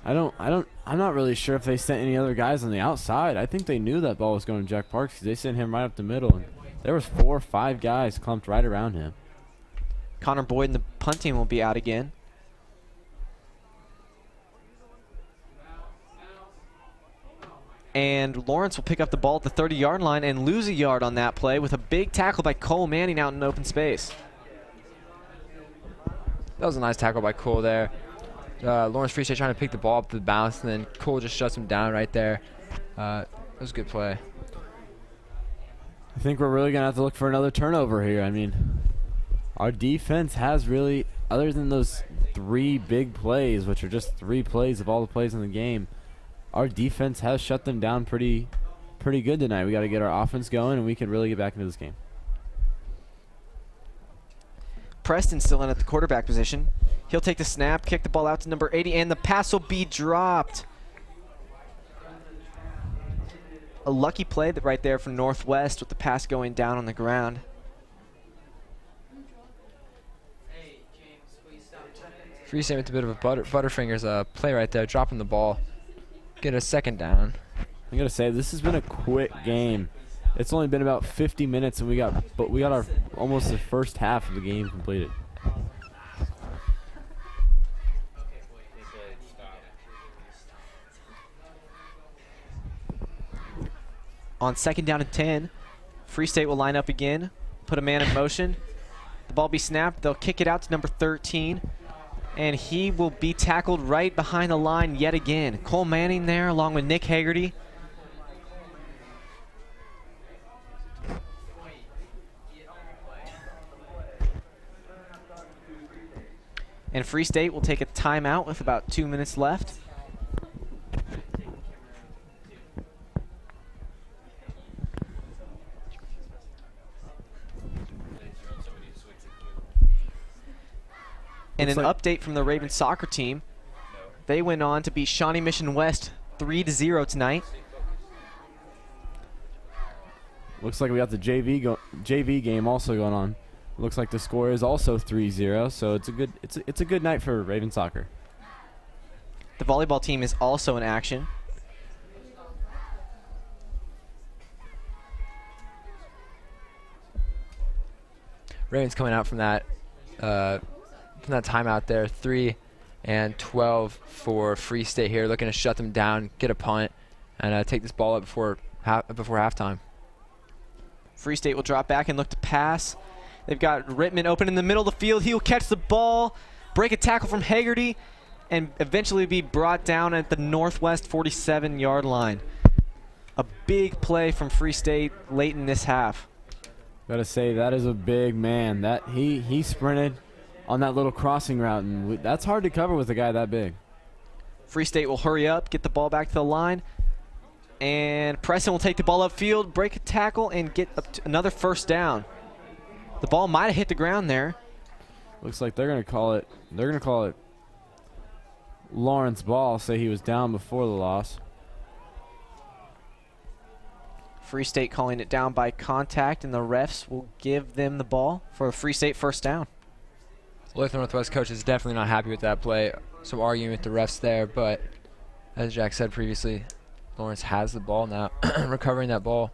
I'm not really sure if they sent any other guys on the outside. I think they knew that ball was going to Jack Parks because they sent him right up the middle, and there was 4 or 5 guys clumped right around him. Connor Boyd and the punt team will be out again. And Lawrence will pick up the ball at the 30-yard line and lose a yard on that play with a big tackle by Cole Manning out in open space. That was a nice tackle by Cole there. Lawrence Free State trying to pick the ball up to the bounce, and then Cole just shuts him down right there. That was a good play. I think we're really going to have to look for another turnover here. I mean, our defense has really, other than those 3 big plays, which are just 3 plays of all the plays in the game, our defense has shut them down pretty good tonight. We got to get our offense going, and we can really get back into this game. Preston still in at the quarterback position. He'll take the snap, kick the ball out to number 80, and the pass will be dropped. A lucky play right there from Northwest with the pass going down on the ground. Free State with a bit of a Butterfingers play right there, dropping the ball. Get a second down. I gotta say, this has been a quick game. It's only been about 50 minutes, and we got our almost the first half of the game completed. On 2nd down and 10, Free State will line up again, put a man in motion. The ball be snapped. They'll kick it out to number 13, and he will be tackled right behind the line yet again. Cole Manning there along with Nick Haggerty. And Free State will take a timeout with about 2 minutes left. And an update from the Ravens soccer team. They went on to beat Shawnee Mission West 3-0 tonight. Looks like we got the JV game also going on. Looks like the score is also 3-0, so it's a good night for Raven soccer. The volleyball team is also in action. Ravens coming out from that timeout there, 3 and 12 for Free State here, looking to shut them down, get a punt, and take this ball up before halftime. Free State will drop back and look to pass. They've got Rittman open in the middle of the field. He will catch the ball, break a tackle from Haggerty, and eventually be brought down at the Northwest 47-yard line. A big play from Free State late in this half. Gotta say, that is a big man. That he sprinted on that little crossing route, and that's hard to cover with a guy that big. Free State will hurry up, get the ball back to the line, and Preston will take the ball upfield, break a tackle, and get up to another first down. The ball might have hit the ground there. Looks like they're gonna call it. They're gonna call it Lawrence ball. Say he was down before the loss. Free State calling it down by contact, and the refs will give them the ball for a Free State first down. Olathe Northwest coach is definitely not happy with that play. Some arguing with the refs there, but as Jack said previously, Lawrence has the ball now, recovering that ball.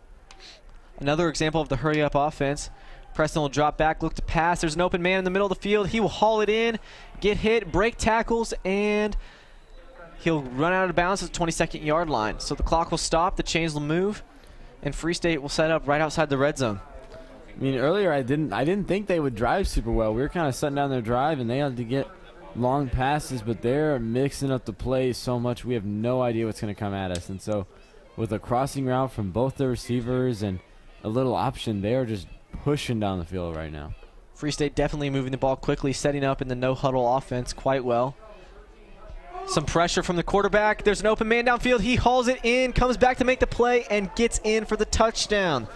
Another example of the hurry-up offense. Preston will drop back, look to pass. There's an open man in the middle of the field. He will haul it in, get hit, break tackles, and he'll run out of bounds at the 22nd yard line. So the clock will stop, the chains will move, and Free State will set up right outside the red zone. I mean, earlier I didn't think they would drive super well. We were kind of setting down their drive, and they had to get long passes, but they're mixing up the plays so much we have no idea what's going to come at us. And so with a crossing route from both the receivers and a little option, they are just pushing down the field right now. Free State definitely moving the ball quickly, setting up in the no-huddle offense quite well. Some pressure from the quarterback. There's an open man downfield. He hauls it in, comes back to make the play, and gets in for the touchdown.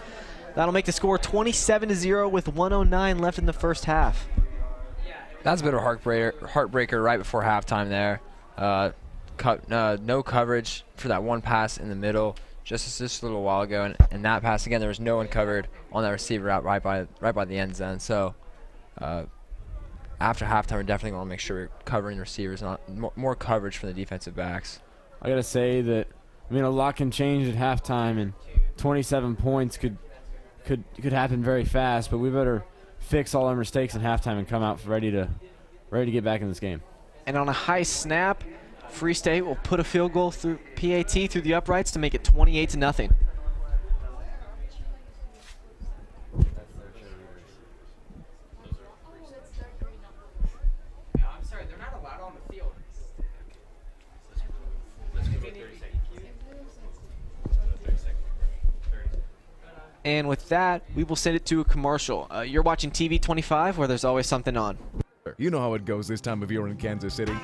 That'll make the score 27-0 with 1:09 left in the first half. That's a bit of a heartbreaker right before halftime there. No coverage for that one pass in the middle just a little while ago, and that pass again, there was no one covered on that receiver out right by the end zone. So after halftime, we're definitely going to make sure we're covering receivers, not more coverage from the defensive backs. I gotta say that, I mean, a lot can change at halftime, and 27 points could happen very fast. But we better fix all our mistakes at halftime and come out ready to get back in this game. And on a high snap, Free State will put a field goal through PAT through the uprights to make it 28-0. And with that, we will send it to a commercial. You're watching TV 25, where there's always something on. You know how it goes this time of year in Kansas City.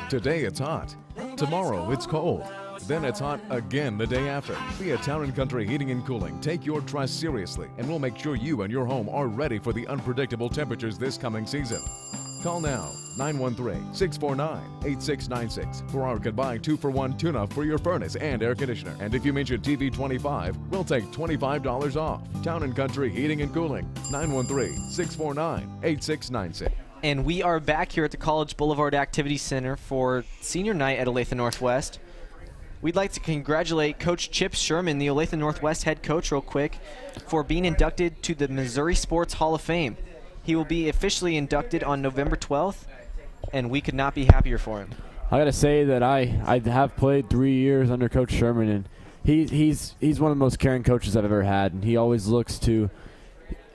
Today it's hot. Tomorrow it's cold. Then it's hot again the day after. We at Town & Country Heating and Cooling take your trust seriously, and we'll make sure you and your home are ready for the unpredictable temperatures this coming season. Call now, 913-649-8696 for our combined 2-for-1 tune-up for your furnace and air conditioner. And if you mention TV 25, we'll take $25 off. Town & Country Heating and Cooling, 913-649-8696. And we are back here at the College Boulevard Activity Center for senior night at Olathe Northwest. We'd like to congratulate Coach Chip Sherman, the Olathe Northwest head coach, real quick, for being inducted to the Missouri Sports Hall of Fame. He will be officially inducted on November 12th, and we could not be happier for him. I got to say that I have played 3 years under Coach Sherman, and he's one of the most caring coaches I've ever had, and he always looks to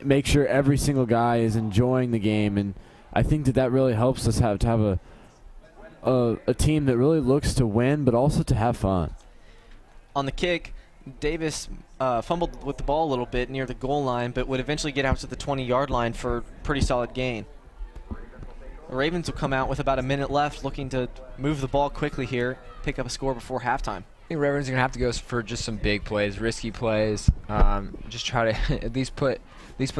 make sure every single guy is enjoying the game, and I think that really helps us have a team that really looks to win, but also to have fun. On the kick, Davis fumbled with the ball a little bit near the goal line, but would eventually get out to the 20-yard line for a pretty solid gain. The Ravens will come out with about a minute left, looking to move the ball quickly here, pick up a score before halftime. I think Ravens are going to have to go for just some big plays, risky plays. Just try to at least put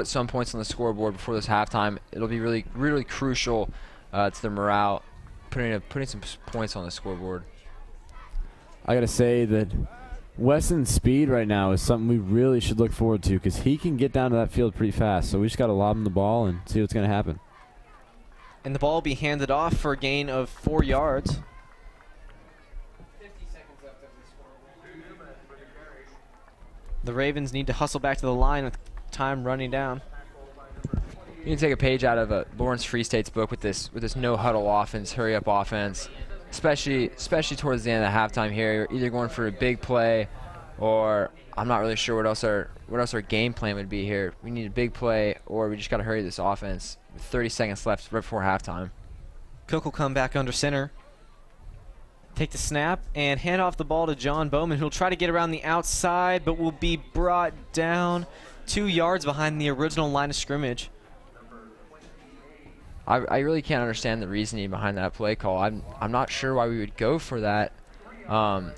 some points on the scoreboard before this halftime. It'll be really, really crucial to their morale, putting some points on the scoreboard. I got to say that Wesson's speed right now is something we really should look forward to, because he can get down to that field pretty fast. So we just got to lob him the ball and see what's going to happen. And the ball will be handed off for a gain of 4 yards. 50 seconds left of the scoreboard. The Ravens need to hustle back to the line with time running down. You can take a page out of Lawrence Free State's book with this no huddle offense, hurry up offense, especially towards the end of the halftime here. You're either going for a big play, or I'm not really sure what else our game plan would be here. We need a big play, or we just got to hurry this offense. With 30 seconds left right before halftime. Cook will come back under center, take the snap, and hand off the ball to John Bowman, who'll try to get around the outside, but will be brought down 2 yards behind the original line of scrimmage. I really can't understand the reasoning behind that play call. I'm not sure why we would go for that. I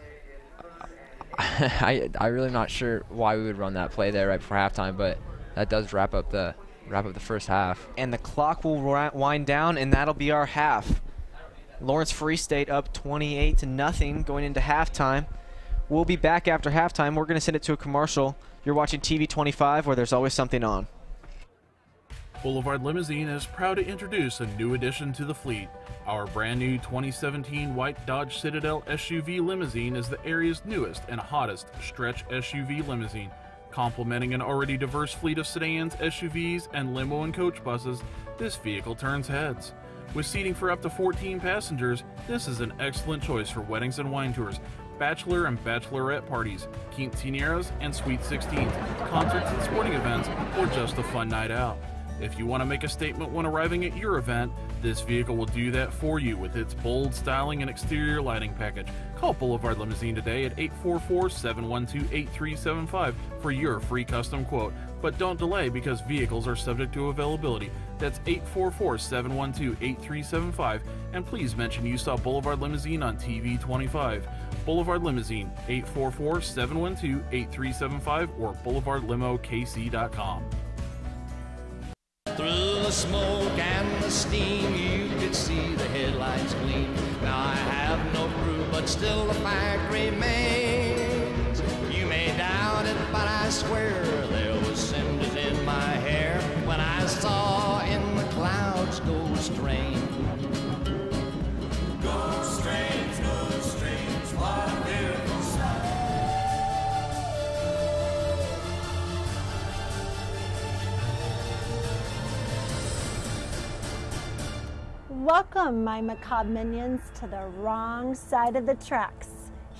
really not sure why we would run that play there right before halftime, but that does wrap up the first half. And the clock will wind down, and that'll be our half. Lawrence Free State up 28-0 going into halftime. We'll be back after halftime. We're going to send it to a commercial. You're watching TV 25, where there's always something on. Boulevard Limousine is proud to introduce a new addition to the fleet. Our brand new 2017 white Dodge Citadel SUV limousine is the area's newest and hottest stretch SUV limousine. Complementing an already diverse fleet of sedans, SUVs, and limo and coach buses, this vehicle turns heads. With seating for up to 14 passengers, this is an excellent choice for weddings and wine tours, bachelor and bachelorette parties, quinceañeras and sweet 16s, concerts and sporting events, or just a fun night out. If you want to make a statement when arriving at your event, this vehicle will do that for you with its bold styling and exterior lighting package. Call Boulevard Limousine today at 844-712-8375 for your free custom quote. But don't delay, because vehicles are subject to availability. That's 844-712-8375, and please mention you saw Boulevard Limousine on TV 25. Boulevard Limousine, 844-712-8375 or boulevardlimokc.com. Through the smoke and the steam, you could see the headlights gleam. Now I have no proof, but still the fact remains. You may doubt it, but I swear there was cinders in my hair when I saw in the clouds ghost rain. Ghost strange, what a beautiful sight. Welcome, my macabre minions, to the wrong side of the tracks.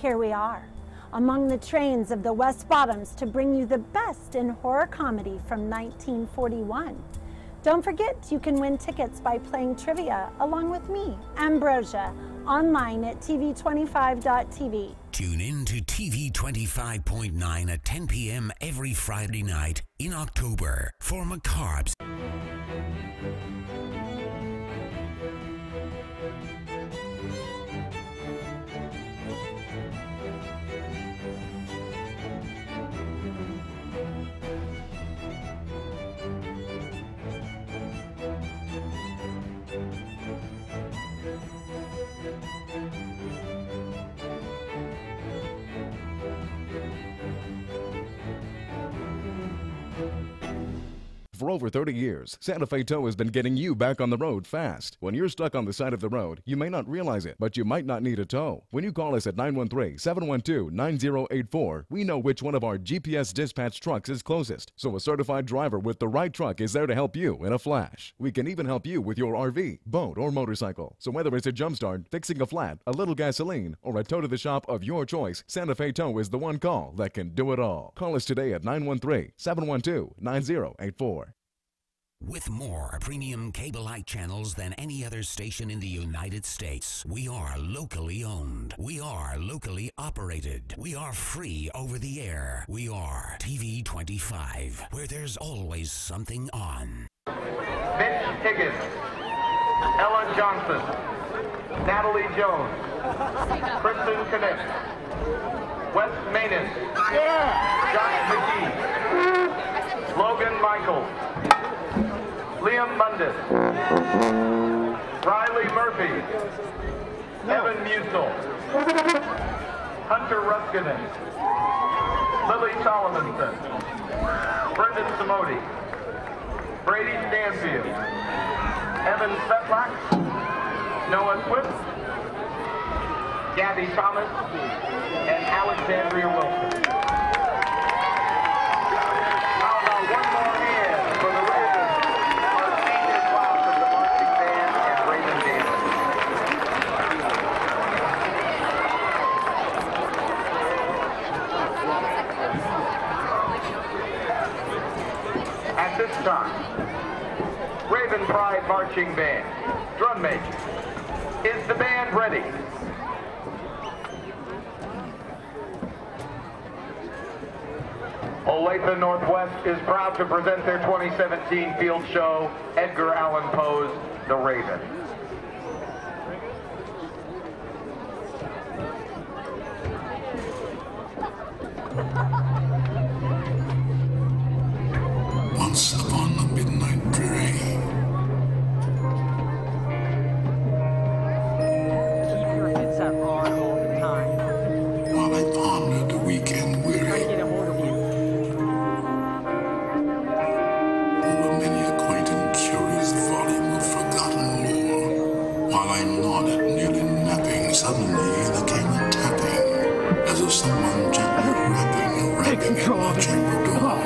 Here we are, among the trains of the West Bottoms, to bring you the best in horror comedy from 1941. Don't forget, you can win tickets by playing trivia along with me, Ambrosia, online at tv25.tv. Tune in to TV 25.9 at 10 p.m. every Friday night in October for Macabres. For over 30 years, Santa Fe Tow has been getting you back on the road fast. When you're stuck on the side of the road, you may not realize it, but you might not need a tow. When you call us at 913-712-9084, we know which one of our GPS dispatch trucks is closest. So a certified driver with the right truck is there to help you in a flash. We can even help you with your RV, boat, or motorcycle. So whether it's a jump start, fixing a flat, a little gasoline, or a tow to the shop of your choice, Santa Fe Tow is the one call that can do it all. Call us today at 913-712-9084. With more premium cable-like channels than any other station in the United States, we are locally owned. We are locally operated. We are free over the air. We are TV 25, where there's always something on. Mitch Higgins, Ella Johnson, Natalie Jones, Kristen Connect, Wes Manis, Josh McGee, Logan Michaels, Liam Mundis, Riley Murphy, Evan Musel, Hunter Ruskinen, Lily Solomonson, Brendan Samodi, Brady Stanfield, Evan Svetlak, Noah Swift, Gabby Thomas, and Alexandria Wilson. How about one more hand for the Ravens, our senior class of the marching band and Raven Davis. At this time, Raven Pride Marching Band, drum major, is the band ready? Olathe Northwest is proud to present their 2017 field show, Edgar Allan Poe's The Raven. Once upon a midnight prairie, Keep your headset on all the time. while I pondered the weekend Try to weary get a hold of you. over many a quaint and curious volume of forgotten lore, while I nodded, nearly napping, suddenly there came a tapping, as of someone gently rapping at my chamber door.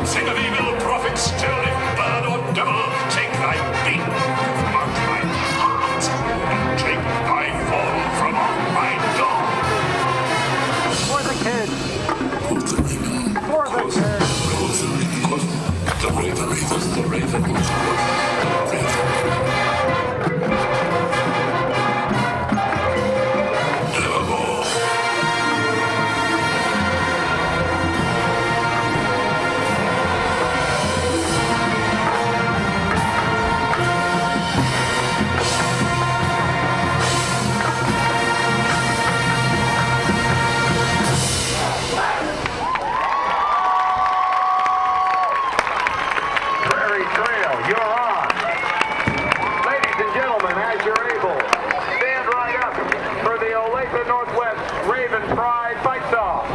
Sing of evil prophets still, if bird or devil, take thy beat from out my heart, and take thy fall from off my door. For the kids. Quoth the raven. For the kids. Quoth the raven. Quoth the raven. Quoth the raven. Quoth the raven. Nevermore. Prairie Trail, you're on. Ladies and gentlemen, as you're able, stand right up for the Olathe Northwest Raven Pride Fight-Off.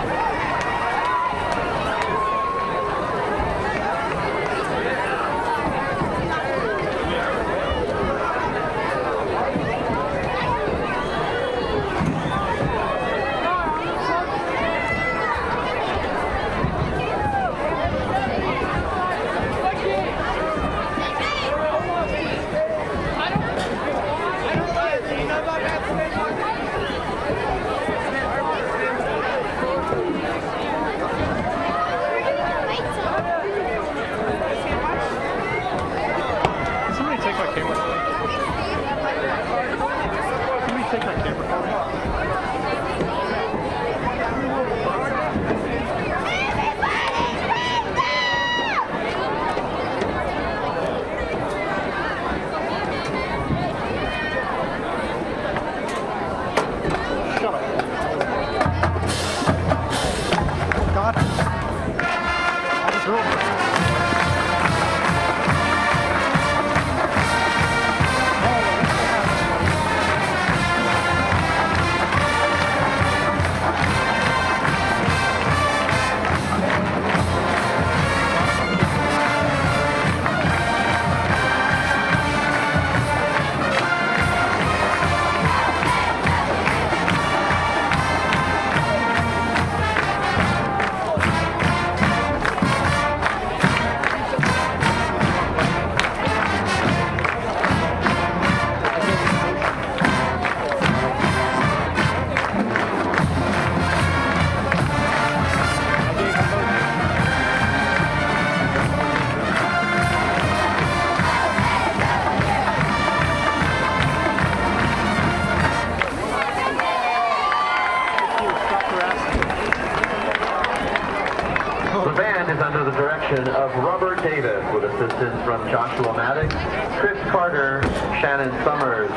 The band is under the direction of Robert Davis with assistance from Joshua Maddox, Chris Carter, Shannon Summers,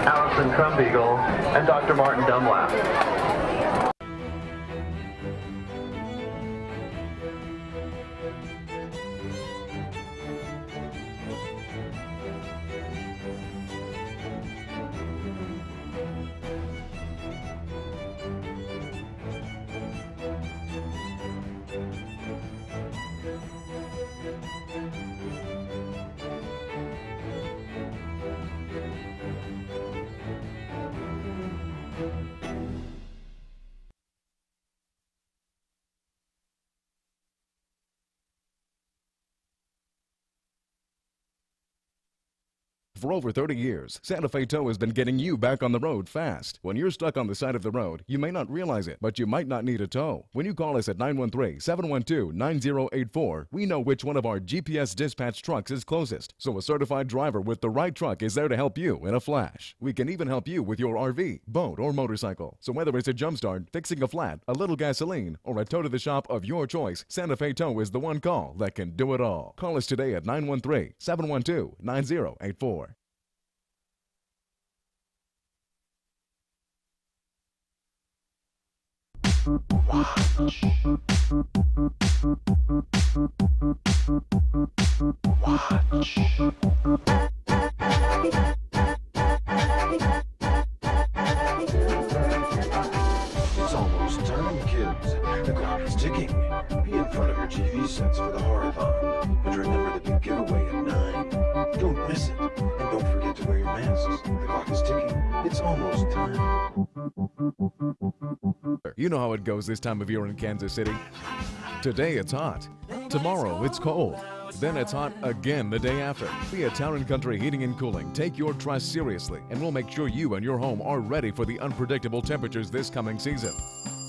Allison Crumbeagle, and Dr. Martin Dunlap. For over 30 years, Santa Fe Tow has been getting you back on the road fast. When you're stuck on the side of the road, you may not realize it, but you might not need a tow. When you call us at 913-712-9084, we know which one of our GPS dispatch trucks is closest. So a certified driver with the right truck is there to help you in a flash. We can even help you with your RV, boat, or motorcycle. So whether it's a jump start, fixing a flat, a little gasoline, or a tow to the shop of your choice, Santa Fe Tow is the one call that can do it all. Call us today at 913-712-9084. Watch. It's almost time, kids. The clock is ticking. Be in front of your TV sets for the horathon. And remember the big giveaway at 9. Don't miss it. And don't forget to wear your masks. The clock is ticking. It's almost time. You know how it goes this time of year in Kansas City. Today it's hot. Tomorrow it's cold. Then it's hot again the day after. We at Town & Country Heating and Cooling take your trust seriously, and we'll make sure you and your home are ready for the unpredictable temperatures this coming season.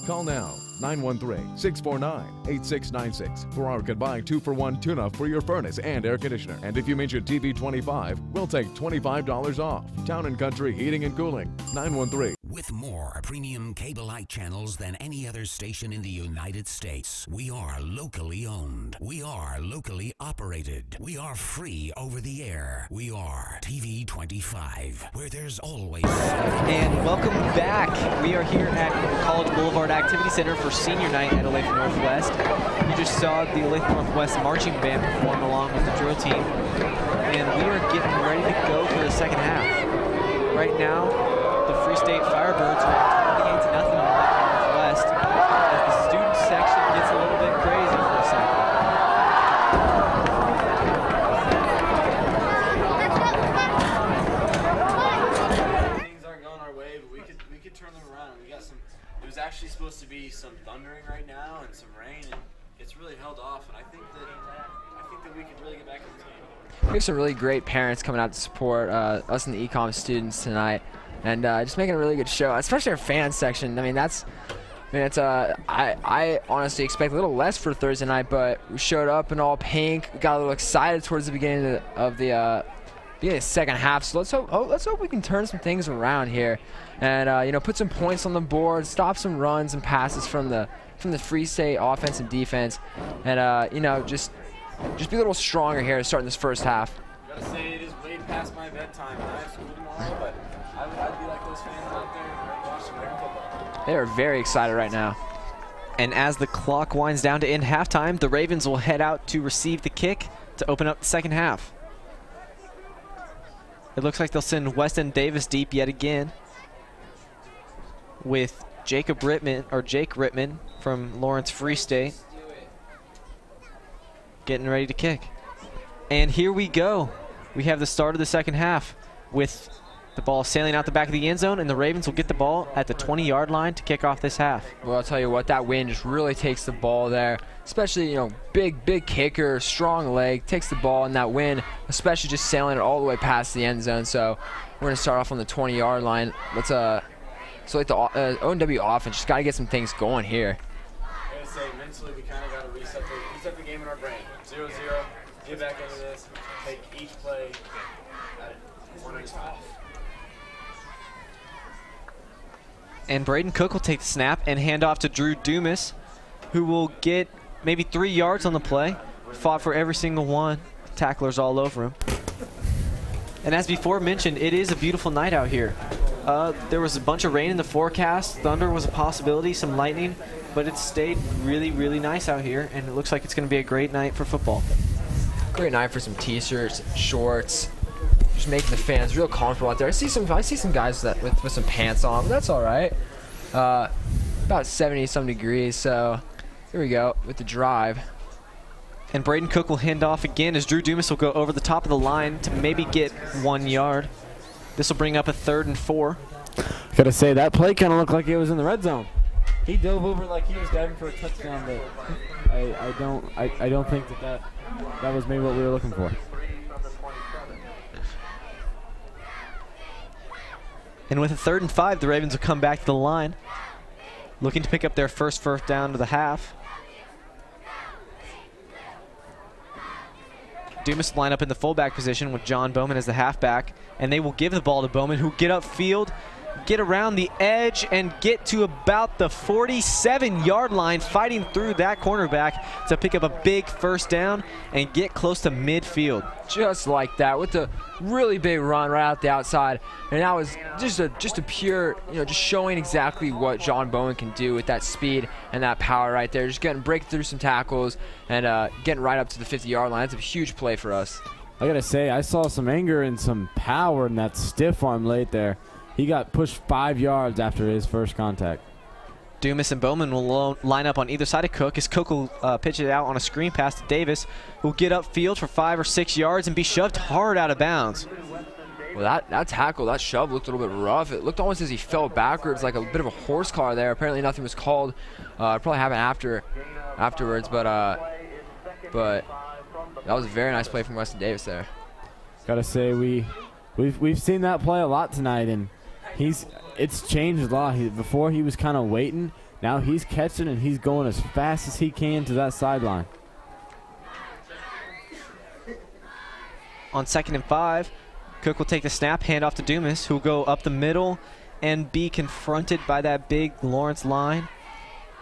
Call now, 913-649-8696 for our combined 2-for-1 tune-up for your furnace and air conditioner. And if you mention TV 25, we'll take $25 off. Town & Country Heating and Cooling, 913. With more premium cable-like channels than any other station in the United States, we are locally owned. We are locally operated. We are free over the air. We are TV 25, where there's always... And welcome back. We are here at College Boulevard Activity Center for Senior Night at Olathe Northwest. You just saw the Olathe Northwest marching band perform along with the drill team. And we are getting ready to go for the second half. Right now, the Free State Firebirds are 28-0 on Olathe Northwest as the student section gets a little bit crazy for a second. Things aren't going our way, but we could turn them around. We got some. It was actually supposed to be some thundering right now and some rain, and it's really held off. And I think that we could really get back in this game. We have some really great parents coming out to support us and the econ students tonight, and just making a really good show, especially our fan section. I mean, I honestly expect a little less for Thursday night, but we showed up in all pink. We got a little excited towards the beginning of the second half. So let's hope we can turn some things around here, and put some points on the board, stop some runs and passes from the Free State offense and defense, and just be a little stronger here to start this first half. Gotta say, it is way past my bedtime, and I have school tomorrow, but I'd be like those fans out there and watch some American football. They are very excited right now. And as the clock winds down to end halftime, the Ravens will head out to receive the kick to open up the second half. It looks like they'll send Weston Davis deep yet again with Jake Rittman from Lawrence Free State getting ready to kick. And here we go. We have the start of the second half with the ball sailing out the back of the end zone, and the Ravens will get the ball at the 20-yard line to kick off this half. Well, I'll tell you what, that wind just really takes the ball there, especially, big kicker, strong leg, takes the ball in that wind, especially just sailing it all the way past the end zone. So we're going to start off on the 20-yard line. Let's so like the ONW offense, just got to get some things going here. I gotta say, mentally, we kind of got to reset the game in our brain. 0-0, get back into this, take each play at one at a time. And Braden Cook will take the snap and hand off to Drew Dumas, who will get maybe 3 yards on the play. Fought for every single one. Tacklers all over him. And as before mentioned, it is a beautiful night out here. There was a bunch of rain in the forecast. Thunder was a possibility, some lightning, but it stayed really, really nice out here, and it looks like it's going to be a great night for football. Great night for some t-shirts, shorts, just making the fans real comfortable out there. I see some guys with some pants on, but that's all right. About 70-some degrees, so here we go with the drive. And Braden Cook will hand off again as Drew Dumas will go over the top of the line to maybe get 1 yard. This will bring up a 3rd and 4. Gotta say, that play kind of looked like it was in the red zone. He dove over like he was diving for a touchdown, but I don't think that was maybe what we were looking for. And with a 3rd and 5, the Ravens will come back to the line, looking to pick up their first down to the half. Dumas will line up in the fullback position with John Bowman as the halfback, and they will give the ball to Bowman, who get upfield, get around the edge, and get to about the 47-yard line, fighting through that cornerback to pick up a big first down and get close to midfield. Just like that, with a really big run right out the outside, and that was just a pure, just showing exactly what John Bowman can do with that speed and that power right there. Just breaking through some tackles and getting right up to the 50-yard line. That's a huge play for us. I gotta say, I saw some anger and some power in that stiff arm late there. He got pushed 5 yards after his first contact. Dumas and Bowman will line up on either side of Cook as Cook will pitch it out on a screen pass to Davis, who will get upfield for 5 or 6 yards and be shoved hard out of bounds. Well, that tackle, that shove looked a little bit rough. It looked almost as he fell backwards, like a bit of a horse collar there. Apparently nothing was called. Probably happened afterwards, but but that was a very nice play from Weston Davis there. Gotta say we've seen that play a lot tonight, and it's changed a lot. Before he was kind of waiting, now he's catching and he's going as fast as he can to that sideline. On 2nd and 5, Cook will take the snap, hand off to Dumas, who will go up the middle and be confronted by that big Lawrence line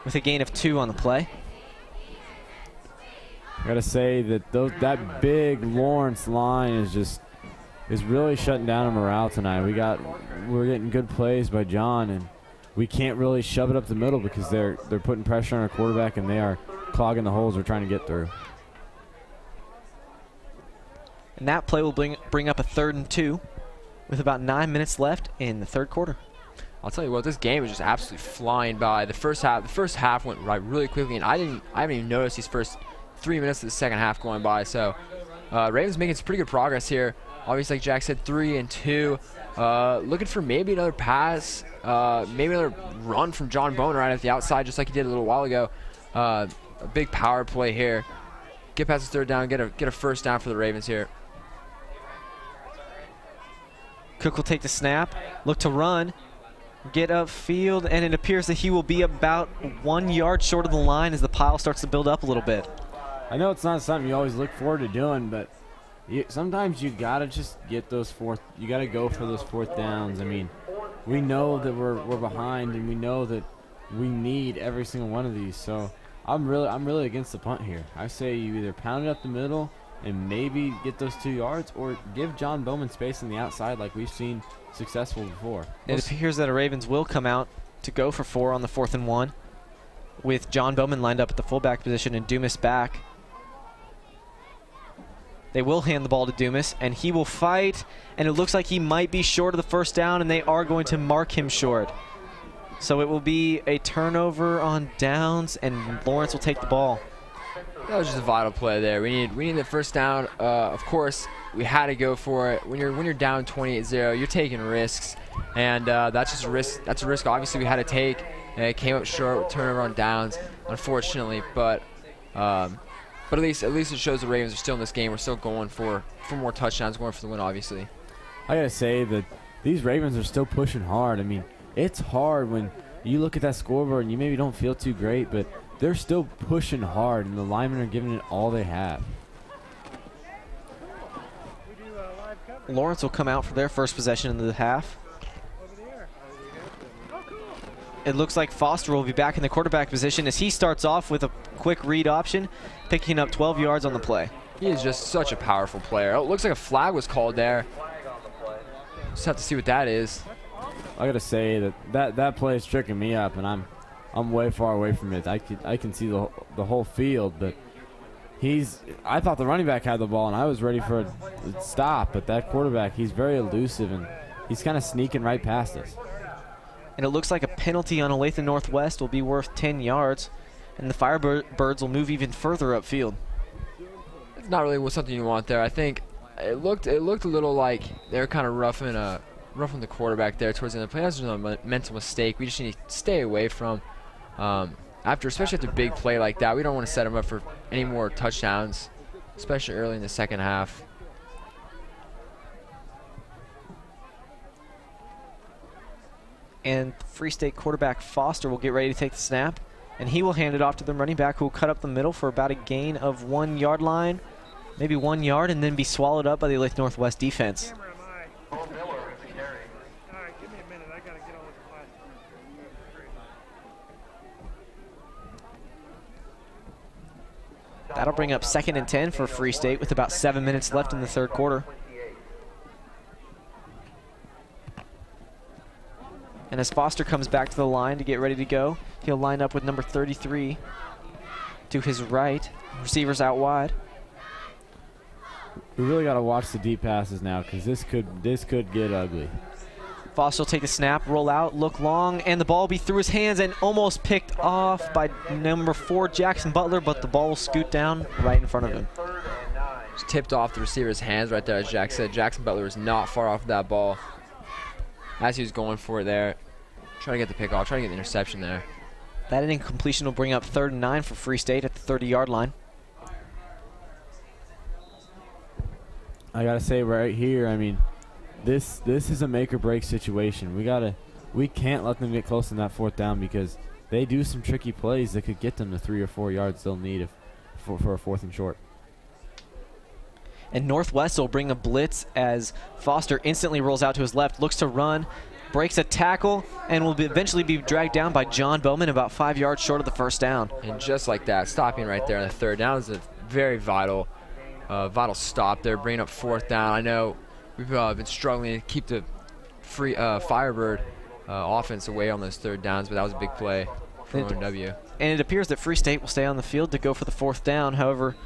with a gain of 2 on the play. I gotta say that that big Lawrence line is really shutting down our morale tonight. We're getting good plays by John, and we can't really shove it up the middle because they're putting pressure on our quarterback and they are clogging the holes we're trying to get through. And that play will bring up a 3rd and 2 with about 9 minutes left in the 3rd quarter. I'll tell you what, this game was just absolutely flying by. The first half went right really quickly, and I haven't even noticed these first 3 minutes of the second half going by. So Ravens making some pretty good progress here. Obviously, like Jack said, 3 and 2. Looking for maybe another pass, maybe another run from John Bowman right at the outside, just like he did a little while ago. A big power play here. Get past the 3rd down, get a first down for the Ravens here. Cook will take the snap, look to run, get upfield, and it appears that he will be about 1 yard short of the line as the pile starts to build up a little bit. I know it's not something you always look forward to doing, but sometimes you gotta just get those you gotta go for those 4th downs. I mean, we know that we're behind, and we know that we need every single one of these. So I'm really against the punt here. I say you either pound it up the middle and maybe get those 2 yards, or give John Bowman space on the outside like we've seen successful before. It appears that the Ravens will come out to go for 4 on the 4th and 1 with John Bowman lined up at the fullback position and Dumas back. They will hand the ball to Dumas, and he will fight, and it looks like he might be short of the 1st down, and they are going to mark him short. So it will be a turnover on downs, and Lawrence will take the ball. That was just a vital play there. We need the 1st down. Of course, we had to go for it. When you're down 28-0, you're taking risks, and that's just a risk. That's a risk. Obviously, we had to take. And it came up short with turnover on downs, unfortunately. But at least it shows the Ravens are still in this game. We're still going for more touchdowns, going for the win. Obviously, I gotta say that these Ravens are still pushing hard. I mean, it's hard when you look at that scoreboard and you maybe don't feel too great, but they're still pushing hard, and the linemen are giving it all they have. Lawrence will come out for their first possession in the half. It looks like Foster will be back in the quarterback position as he starts off with a quick read option, picking up 12 yards on the play. He is just such a powerful player. Oh, it looks like a flag was called there. Just have to see what that is. I gotta say that play is tricking me up, and I'm way far away from it. I can see the whole field, but I thought the running back had the ball, and I was ready for a stop, but that quarterback, he's very elusive, and he's kind of sneaking right past us. And it looks like a penalty on Olathe Northwest will be worth 10 yards, and the Firebirds will move even further upfield. It's not really something you want there. I think it looked a little like they were kind of roughing the quarterback there towards the end of the play. That was just a mental mistake. We just need to stay away from especially after a big play like that. We don't want to set him up for any more touchdowns, especially early in the second half. And Free State quarterback Foster will get ready to take the snap, and he will hand it off to the running back, who will cut up the middle for about a gain of 1 yard line, maybe 1 yard, and then be swallowed up by the Olathe Northwest defense. That'll bring up 2nd and 10 for Free State with about 7 minutes left in the 3rd quarter. And as Foster comes back to the line to get ready to go, he'll line up with number 33 to his right. Receivers out wide. We really got to watch the deep passes now, because this could get ugly. Foster will take the snap, roll out, look long, and the ball will be through his hands and almost picked off by number 4, Jackson Butler, but the ball will scoot down right in front of him. Just tipped off the receiver's hands right there, as Jack said. Jackson Butler was not far off of that ball as he was going for it there. Trying to get the pick off, trying to get the interception there. That incompletion will bring up 3rd and 9 for Free State at the 30-yard line. I gotta say right here, I mean, this is a make or break situation. We can't let them get close in that 4th down because they do some tricky plays that could get them the 3 or 4 yards they'll need for a 4th and short. And Northwest will bring a blitz as Foster instantly rolls out to his left, looks to run, breaks a tackle, and will eventually be dragged down by John Bowman about 5 yards short of the 1st down. And just like that, stopping right there on the 3rd down is a very vital stop there, bringing up 4th down. I know we've been struggling to keep the Firebird offense away on those 3rd downs, but that was a big play from ONW. And it appears that Free State will stay on the field to go for the 4th down. However,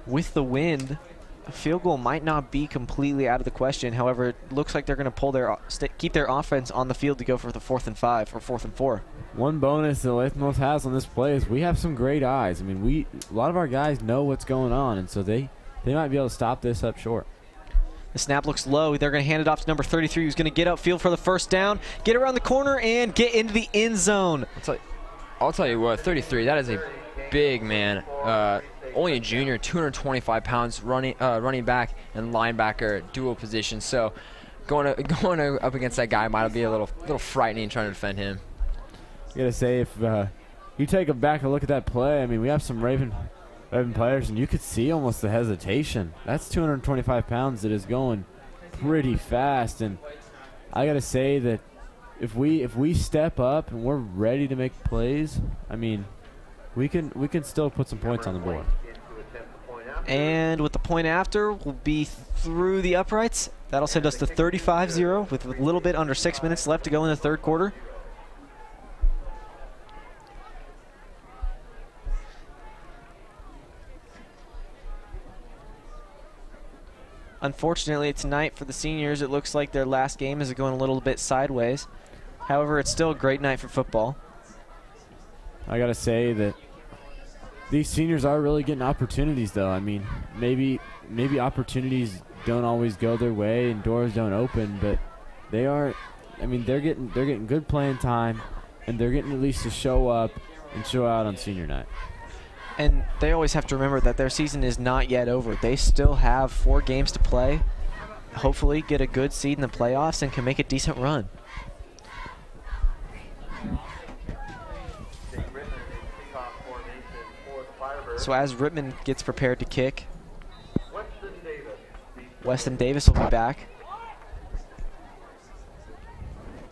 with the wind, a field goal might not be completely out of the question. However, it looks like they're going to keep their offense on the field to go for the 4th and 5 or 4th and 4. One bonus that Olathe North has on this play is we have some great eyes. I mean, a lot of our guys know what's going on, and so they might be able to stop this up short. The snap looks low. They're going to hand it off to number 33, who's going to get upfield for the 1st down, get around the corner, and get into the end zone. I'll tell you what, 33, that is a big man. Only a junior, 225 pounds, running back and linebacker dual position. So going up against that guy might be a little frightening trying to defend him. I gotta say, if you take a look at that play, I mean, we have some Raven players, and you could see almost the hesitation. That's 225 pounds that is going pretty fast, and I gotta say that if we step up and we're ready to make plays, I mean, we can still put some points on the board. And with the point after, we'll be through the uprights. That'll send us to 35-0 with a little bit under 6 minutes left to go in the 3rd quarter. Unfortunately, tonight for the seniors, it looks like their last game is going a little bit sideways. However, it's still a great night for football. I gotta say that these seniors are really getting opportunities, though. I mean, maybe opportunities don't always go their way and doors don't open, but they are. I mean, they're getting good playing time, and they're getting at least to show up and show out on senior night. And they always have to remember that their season is not yet over. They still have 4 games to play. Hopefully, get a good seed in the playoffs and can make a decent run. So as Rittman gets prepared to kick, Weston Davis will be back.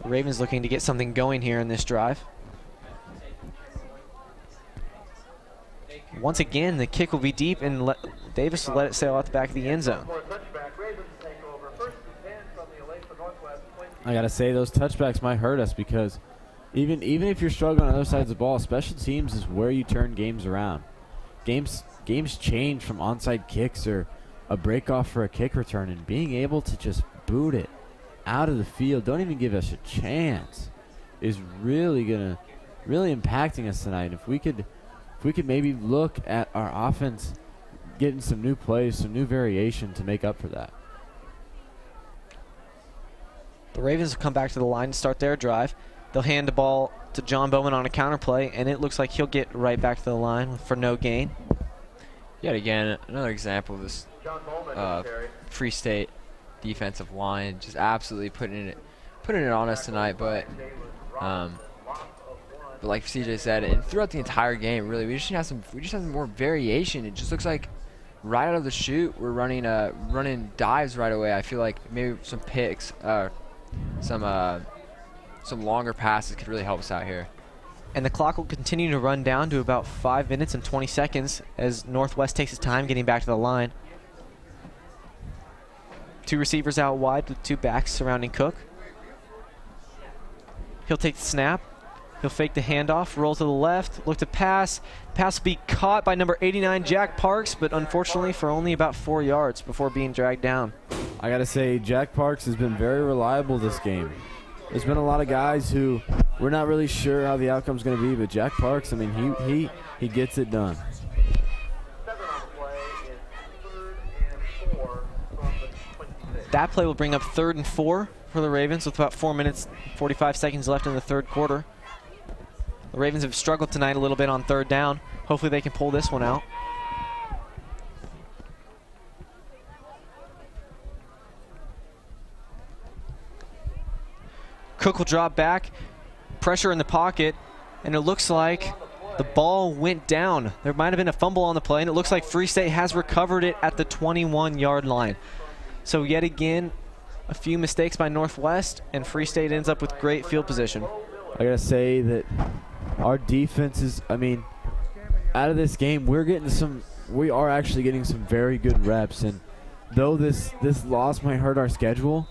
The Ravens looking to get something going here in this drive. Once again, the kick will be deep, and Davis will let it sail out the back of the end zone. I gotta say, those touchbacks might hurt us because even if you're struggling on other sides of the ball, special teams is where you turn games around. Games change from onside kicks or a break off for a kick return, and being able to just boot it out of the field, don't even give us a chance, is really impacting us tonight. If we could maybe look at our offense getting some new plays, some new variation to make up for that. The Ravens will come back to the line to start their drive. They'll hand the ball to John Bowman on a counter play, and it looks like he'll get right back to the line for no gain. Yet again, another example of this Free State defensive line just absolutely putting it on us tonight. But like CJ said, and throughout the entire game, really, we just have some more variation. It just looks like right out of the chute, we're running dives right away. I feel like maybe some picks, some longer passes could really help us out here. And the clock will continue to run down to about 5 minutes and 20 seconds as Northwest takes his time getting back to the line. 2 receivers out wide with 2 backs surrounding Cook. He'll take the snap. He'll fake the handoff, roll to the left, look to pass. Pass will be caught by number 89, Jack Parks, but unfortunately for only about 4 yards before being dragged down. I got to say, Jack Parks has been very reliable this game. There's been a lot of guys who we're not really sure how the outcome's going to be, but Jack Parks, I mean, he gets it done. That play will bring up 3rd and 4 for the Ravens with about 4 minutes, 45 seconds left in the 3rd quarter. The Ravens have struggled tonight a little bit on 3rd down. Hopefully they can pull this one out. Cook will drop back, pressure in the pocket, and it looks like the ball went down. There might have been a fumble on the play, and it looks like Free State has recovered it at the 21-yard line. So yet again, a few mistakes by Northwest, and Free State ends up with great field position. I gotta say that our defense is, I mean, out of this game, we are actually getting some very good reps, and though this loss might hurt our schedule,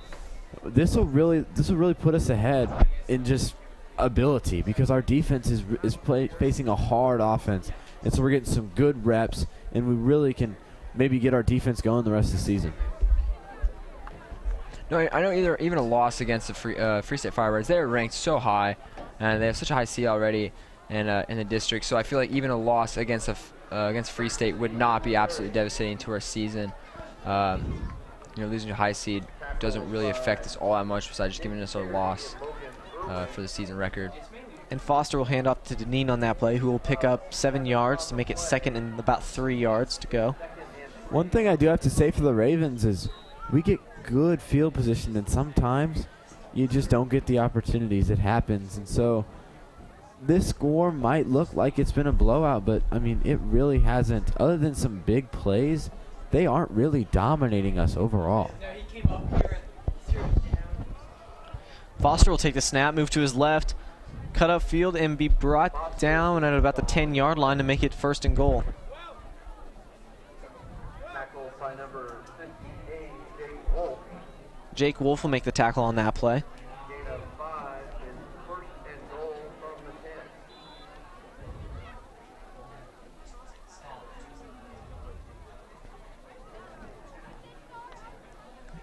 this will really put us ahead in just ability, because our defense is facing a hard offense, and so we're getting some good reps, and we really can maybe get our defense going the rest of the season. No, I know even a loss against the Free State Firebirds, they're ranked so high, and they have such a high seed already in the district. So I feel like even a loss against Free State would not be absolutely devastating to our season. Losing a high seed doesn't really affect us all that much, besides just giving us our loss for the season record. And Foster will hand off to Deneen on that play, who will pick up 7 yards to make it second and about 3 yards to go. One thing I do have to say for the Ravens is we get good field position, and sometimes you just don't get the opportunities. It happens, and so this score might look like it's been a blowout, but I mean, it really hasn't. Other than some big plays, they aren't really dominating us overall. Foster will take the snap, move to his left, cut up field, and be brought down at about the 10-yard line to make it 1st and goal. Jake Wolf will make the tackle on that play.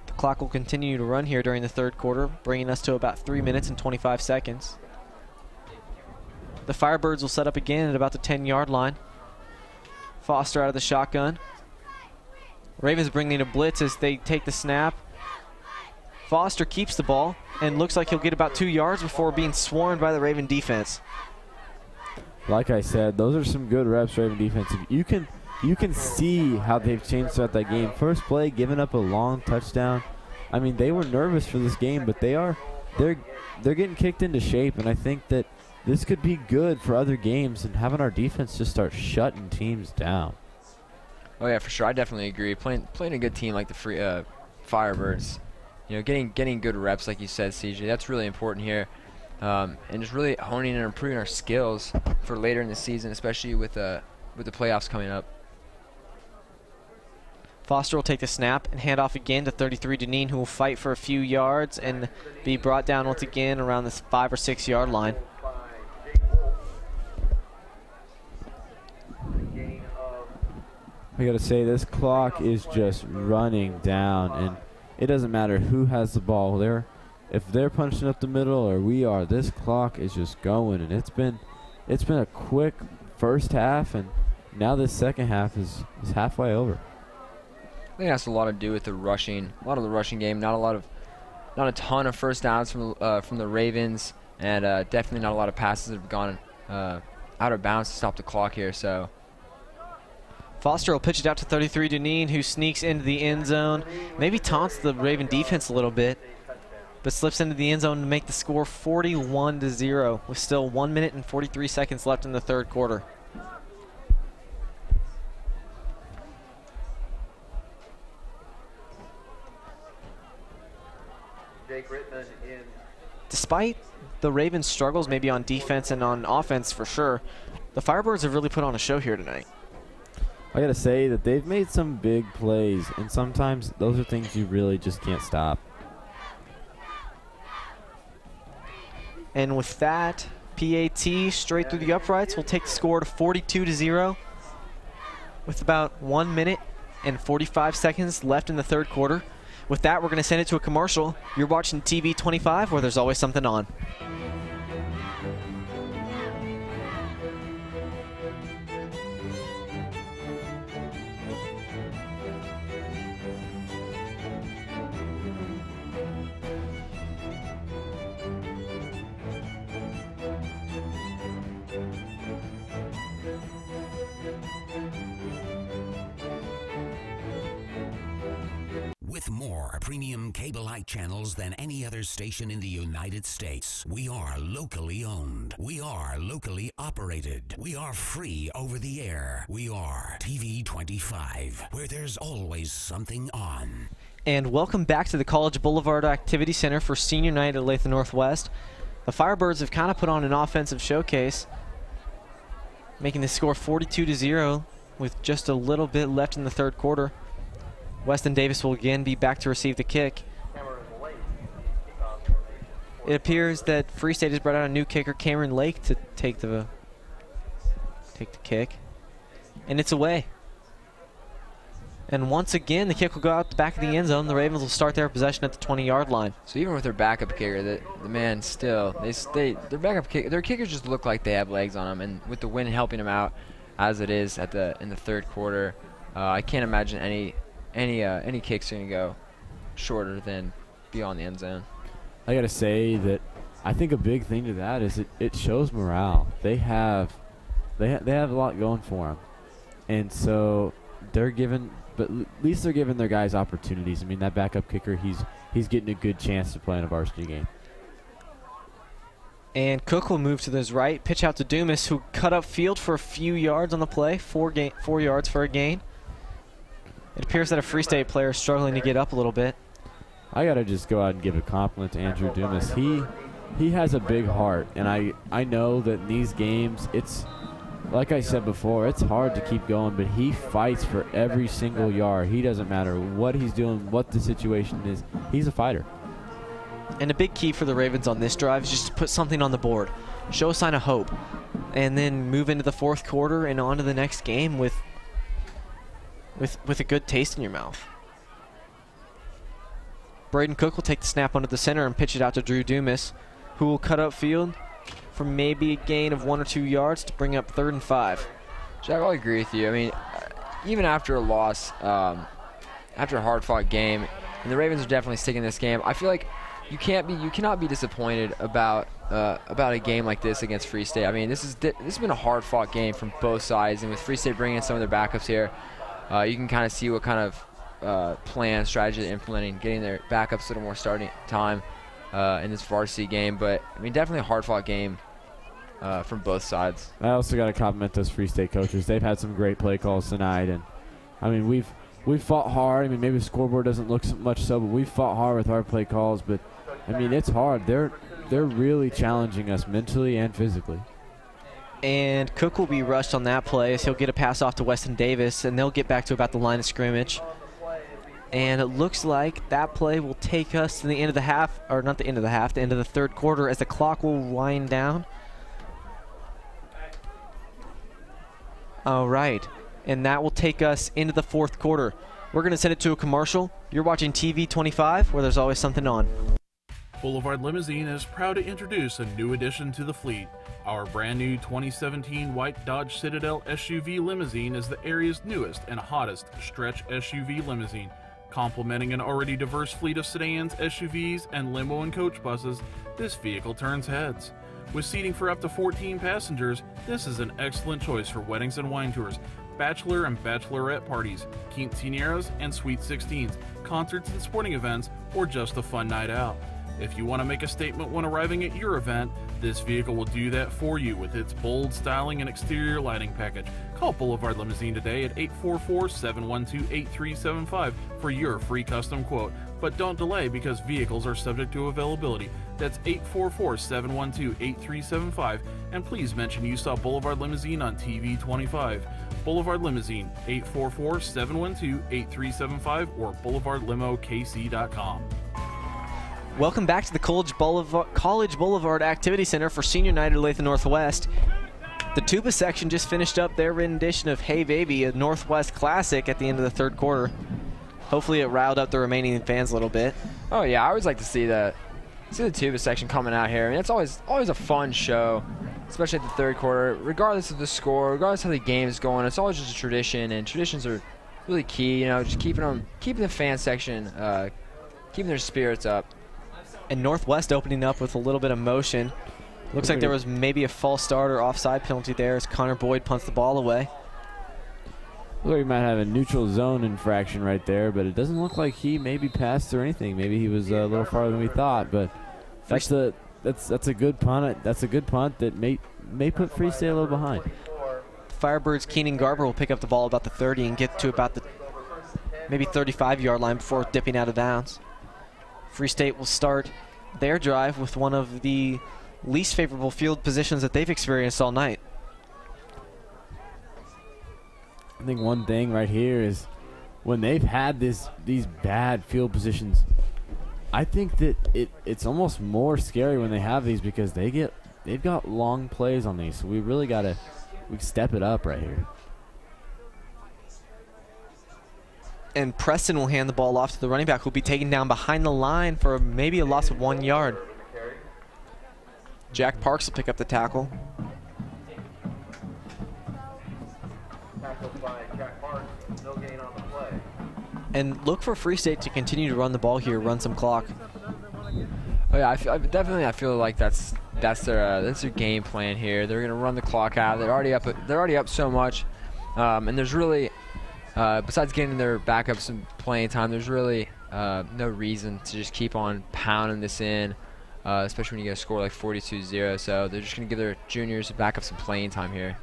The clock will continue to run here during the 3rd quarter, bringing us to about 3 minutes and 25 seconds. The Firebirds will set up again at about the 10-yard line. Foster out of the shotgun. Ravens bringing a blitz as they take the snap. Foster keeps the ball and looks like he'll get about 2 yards before being swarmed by the Raven defense. Like I said, those are some good reps, Raven defense. You can see how they've changed throughout that game. First play, giving up a long touchdown. I mean, they were nervous for this game, but they're getting kicked into shape, and I think that this could be good for other games and having our defense just start shutting teams down. Oh yeah, for sure. I definitely agree. Playing a good team like the Firebirds, getting good reps, like you said, CJ. That's really important here, and just really honing and improving our skills for later in the season, especially with the playoffs coming up. Foster will take the snap and hand off again to 33 Deneen, who will fight for a few yards and be brought down once again around this 5 or 6 yard line. I gotta say, this clock is just running down, and it doesn't matter who has the ball. If they're punching up the middle or we are, this clock is just going, and it's been a quick first half, and now this second half is halfway over. I think that's a lot to do with the rushing. A lot of the rushing game. Not a ton of first downs from the Ravens, and definitely not a lot of passes that have gone out of bounds to stop the clock here. So Foster will pitch it out to 33 Deneen, who sneaks into the end zone. Maybe taunts the Raven defense a little bit, but slips into the end zone to make the score 41-0 with still 1 minute and 43 seconds left in the 3rd quarter. Despite the Ravens' struggles maybe on defense and on offense for sure, the Firebirds have really put on a show here tonight. I gotta say that they've made some big plays, and sometimes those are things you really just can't stop. And with that, PAT straight through the uprights will take the score to 42-0 with about 1 minute and 45 seconds left in the 3rd quarter. With that, we're going to send it to a commercial. You're watching TV 25, where there's always something on. With more more premium cable-like channels than any other station in the United States. We are locally owned. We are locally operated. We are free over the air. We are TV 25, where there's always something on. And welcome back to the College Boulevard Activity Center for senior night at Olathe Northwest. The Firebirds have kind of put on an offensive showcase, making the score 42-0 with just a little bit left in the third quarter. Weston Davis will again be back to receive the kick. It appears that Free State has brought out a new kicker, Cameron Lake, to take the kick. And it's away. And once again, the kick will go out the back of the end zone. The Ravens will start their possession at the 20-yard line. So even with their backup kicker, the man still, their backup kicker, their kickers just look like they have legs on them. And with the wind helping them out, as it is in the third quarter, I can't imagine any kicks are going to go shorter than beyond the end zone. I got to say that I think a big thing to that is it shows morale. They have a lot going for them, and so they're giving. But at least they're giving their guys opportunities. I mean, that backup kicker, he's getting a good chance to play in a varsity game. And Cook will move to his right, pitch out to Dumas, who cut up field for a few yards on the play, 4 yards for a gain. It appears that a Free State player is struggling to get up a little bit. I got to just go out and give a compliment to Andrew Dumas. He has a big heart, and I know that in these games, it's, like I said before, it's hard to keep going, but he fights for every single yard. He doesn't matter what he's doing, what the situation is. He's a fighter. And a big key for the Ravens on this drive is just to put something on the board, show a sign of hope, and then move into the fourth quarter and on to the next game with a good taste in your mouth. Braden Cook will take the snap under the center and pitch it out to Drew Dumas, who will cut up field for maybe a gain of 1 or 2 yards to bring up 3rd and 5. Jack, I'll agree with you. I mean, even after a loss, after a hard-fought game, and the Ravens are definitely sticking this game, I feel like you cannot be disappointed about a game like this against Free State. I mean, this has been a hard-fought game from both sides, and with Free State bringing in some of their backups here, you can kind of see what kind of plan, strategy they're implementing, getting their backups a little more starting time in this varsity game. But I mean, definitely a hard-fought game from both sides. I also got to compliment those Free State coaches. They've had some great play calls tonight, and I mean we've fought hard. I mean, maybe the scoreboard doesn't look so much so, but we've fought hard with our play calls. But I mean, it's hard. They're really challenging us mentally and physically. And Cook will be rushed on that play as he'll get a pass off to Weston Davis, and they'll get back to about the line of scrimmage. And it looks like that play will take us to the end of the half, or not the end of the half, the end of the third quarter as the clock will wind down. All right, and that will take us into the fourth quarter. We're going to send it to a commercial. You're watching TV 25, where there's always something on. Boulevard Limousine is proud to introduce a new addition to the fleet. Our brand new 2017 white Dodge Citadel SUV limousine is the area's newest and hottest stretch SUV limousine. Complementing an already diverse fleet of sedans, SUVs, and limo and coach buses, this vehicle turns heads. With seating for up to 14 passengers, this is an excellent choice for weddings and wine tours, bachelor and bachelorette parties, quinceañeras and sweet 16s, concerts and sporting events, or just a fun night out. If you want to make a statement when arriving at your event, this vehicle will do that for you with its bold styling and exterior lighting package. Call Boulevard Limousine today at 844-712-8375 for your free custom quote. But don't delay because vehicles are subject to availability. That's 844-712-8375, and please mention you saw Boulevard Limousine on TV 25. Boulevard Limousine, 844-712-8375 or boulevardlimokc.com. Welcome back to the College Boulevard Activity Center for senior night at Olathe Northwest. The tuba section just finished up their rendition of Hey Baby, a Northwest classic at the end of the third quarter. Hopefully it riled up the remaining fans a little bit. Oh yeah, I always like to see the tuba section coming out here. I mean, it's always a fun show, especially at the third quarter. Regardless of the score, regardless of how the game is going, it's always just a tradition, and traditions are really key. You know, just keeping the fan section, keeping their spirits up. And Northwest opening up with a little bit of motion. Looks like there was maybe a false start or offside penalty there as Connor Boyd punts the ball away. Look, he might have a neutral zone infraction right there, but it doesn't look like he maybe passed or anything. Maybe he was a little farther than we thought, but that's a good punt. That's a good punt that may put Free State a little behind. Firebirds Keenan Garber will pick up the ball about the 30 and get to about the maybe 35-yard line before dipping out of bounds. Free State will start their drive with one of the least favorable field positions that they've experienced all night. I think one thing right here is when they've had these bad field positions, I think that it's almost more scary when they have these because they've got long plays on these. So we really we step it up right here. And Preston will hand the ball off to the running back, who'll be taken down behind the line for maybe a loss of 1 yard. Jack Parks will pick up the tackle. And look for Free State to continue to run the ball here, run some clock. Oh yeah, I feel like that's their game plan here. They're gonna run the clock out. They're already up so much, and there's really, besides getting their backup some playing time, there's really no reason to just keep on pounding this in, especially when you get a score like 42-0. So they're just gonna give their juniors backup some playing time here.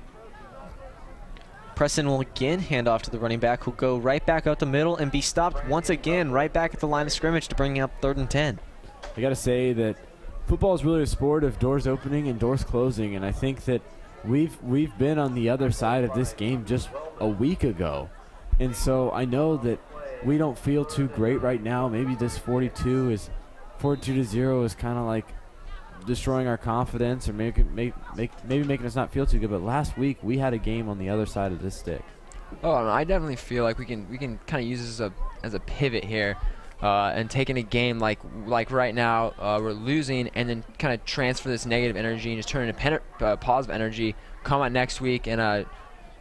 Preston will again hand off to the running back, who'll go right back out the middle and be stopped once again right back at the line of scrimmage to bring up 3rd and 10. I got to say that football is really a sport of doors opening and doors closing, and I think that we've been on the other side of this game just a week ago, and so I know that we don't feel too great right now. Maybe this 42-0 is kind of like destroying our confidence or maybe making us not feel too good. But last week we had a game on the other side of this stick. Oh, I definitely feel like we can kind of use this as a pivot here, and taking a game like right now we're losing, and then kind of transfer this negative energy and just turn it into positive energy. Come out next week and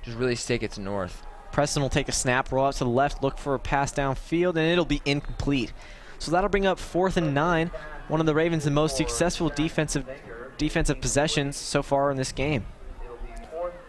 just really stick it to North. Preston will take a snap, roll out to the left, look for a pass downfield, and it'll be incomplete. So that'll bring up 4th and 9. One of the Ravens' most successful defensive possessions so far in this game.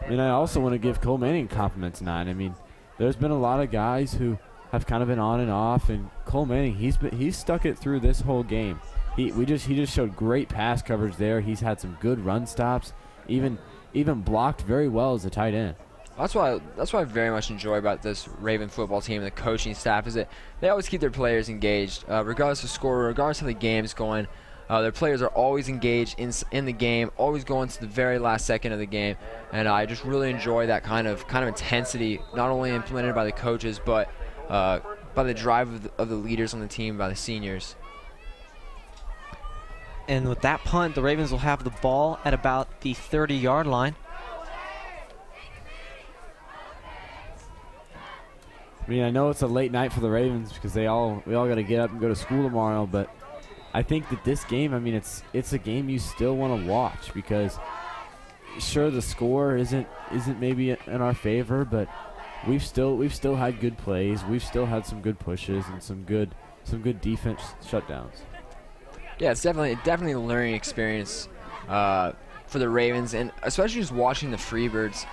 And I also want to give Cole Manning compliments tonight. I mean, there's been a lot of guys who have kind of been on and off, and Cole Manning, he's stuck it through this whole game. He just showed great pass coverage there. He's had some good run stops, even blocked very well as a tight end. That's what I very much enjoy about this Raven football team and the coaching staff is that they always keep their players engaged, regardless of score, regardless of the game's going. Their players are always engaged in the game, always going to the very last second of the game, and I just really enjoy that kind of intensity, not only implemented by the coaches, but by the drive of the leaders on the team, by the seniors. And with that punt, the Ravens will have the ball at about the 30-yard line. I mean, I know it's a late night for the Ravens because we all got to get up and go to school tomorrow, but I think that this game, I mean, it's a game you still want to watch because sure, the score isn't maybe in our favor, but we've still had good plays. We've still had some good pushes and some good defense shutdowns. Yeah, it's definitely a learning experience for the Ravens, and especially just watching the Firebirds,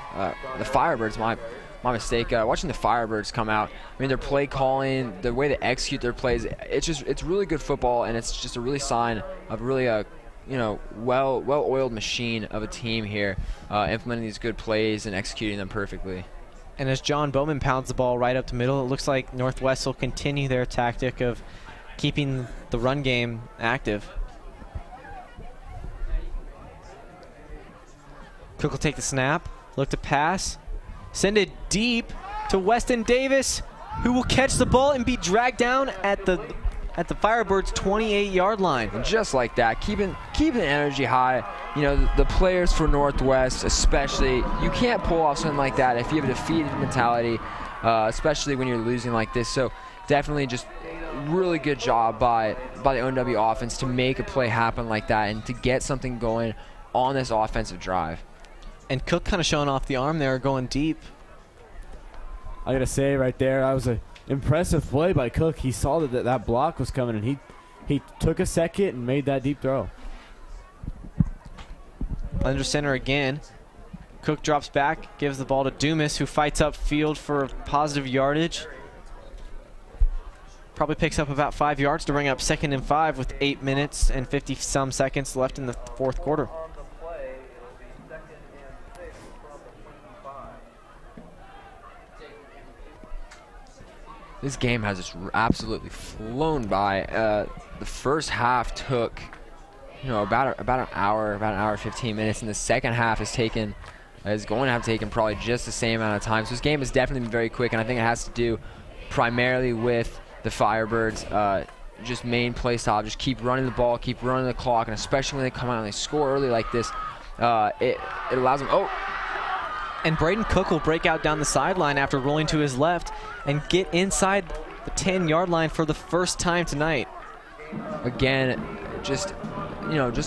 my mistake. Watching the Firebirds come out, I mean, their play calling, the way they execute their plays, it's really good football, and it's just a really sign of really a well-oiled machine of a team here, implementing these good plays and executing them perfectly. And as John Bowman pounds the ball right up the middle, it looks like Northwest will continue their tactic of keeping the run game active. Cook will take the snap, look to pass. Send it deep to Weston Davis, who will catch the ball and be dragged down at the Firebirds' 28-yard line. And just like that, keeping the energy high. You know, the players for Northwest, especially, you can't pull off something like that if you have a defeated mentality, especially when you're losing like this. So definitely just really good job by the ONW offense to make a play happen like that and to get something going on this offensive drive. And Cook kind of showing off the arm there, going deep. I got to say right there, that was an impressive play by Cook. He saw that block was coming, and he took a second and made that deep throw. Under center again. Cook drops back, gives the ball to Dumas, who fights up field for positive yardage. Probably picks up about 5 yards to bring up 2nd and 5 with 8 minutes and 50-some seconds left in the fourth quarter. This game has just absolutely flown by. The first half took, about an hour, 15 minutes, and the second half is going to have taken probably just the same amount of time. So this game has definitely been very quick, and I think it has to do primarily with the Firebirds' just main play style. Just keep running the ball, keep running the clock, and especially when they come out and they score early like this, it allows them. And Braden Cook will break out down the sideline after rolling to his left and get inside the 10-yard line for the first time tonight. Again, just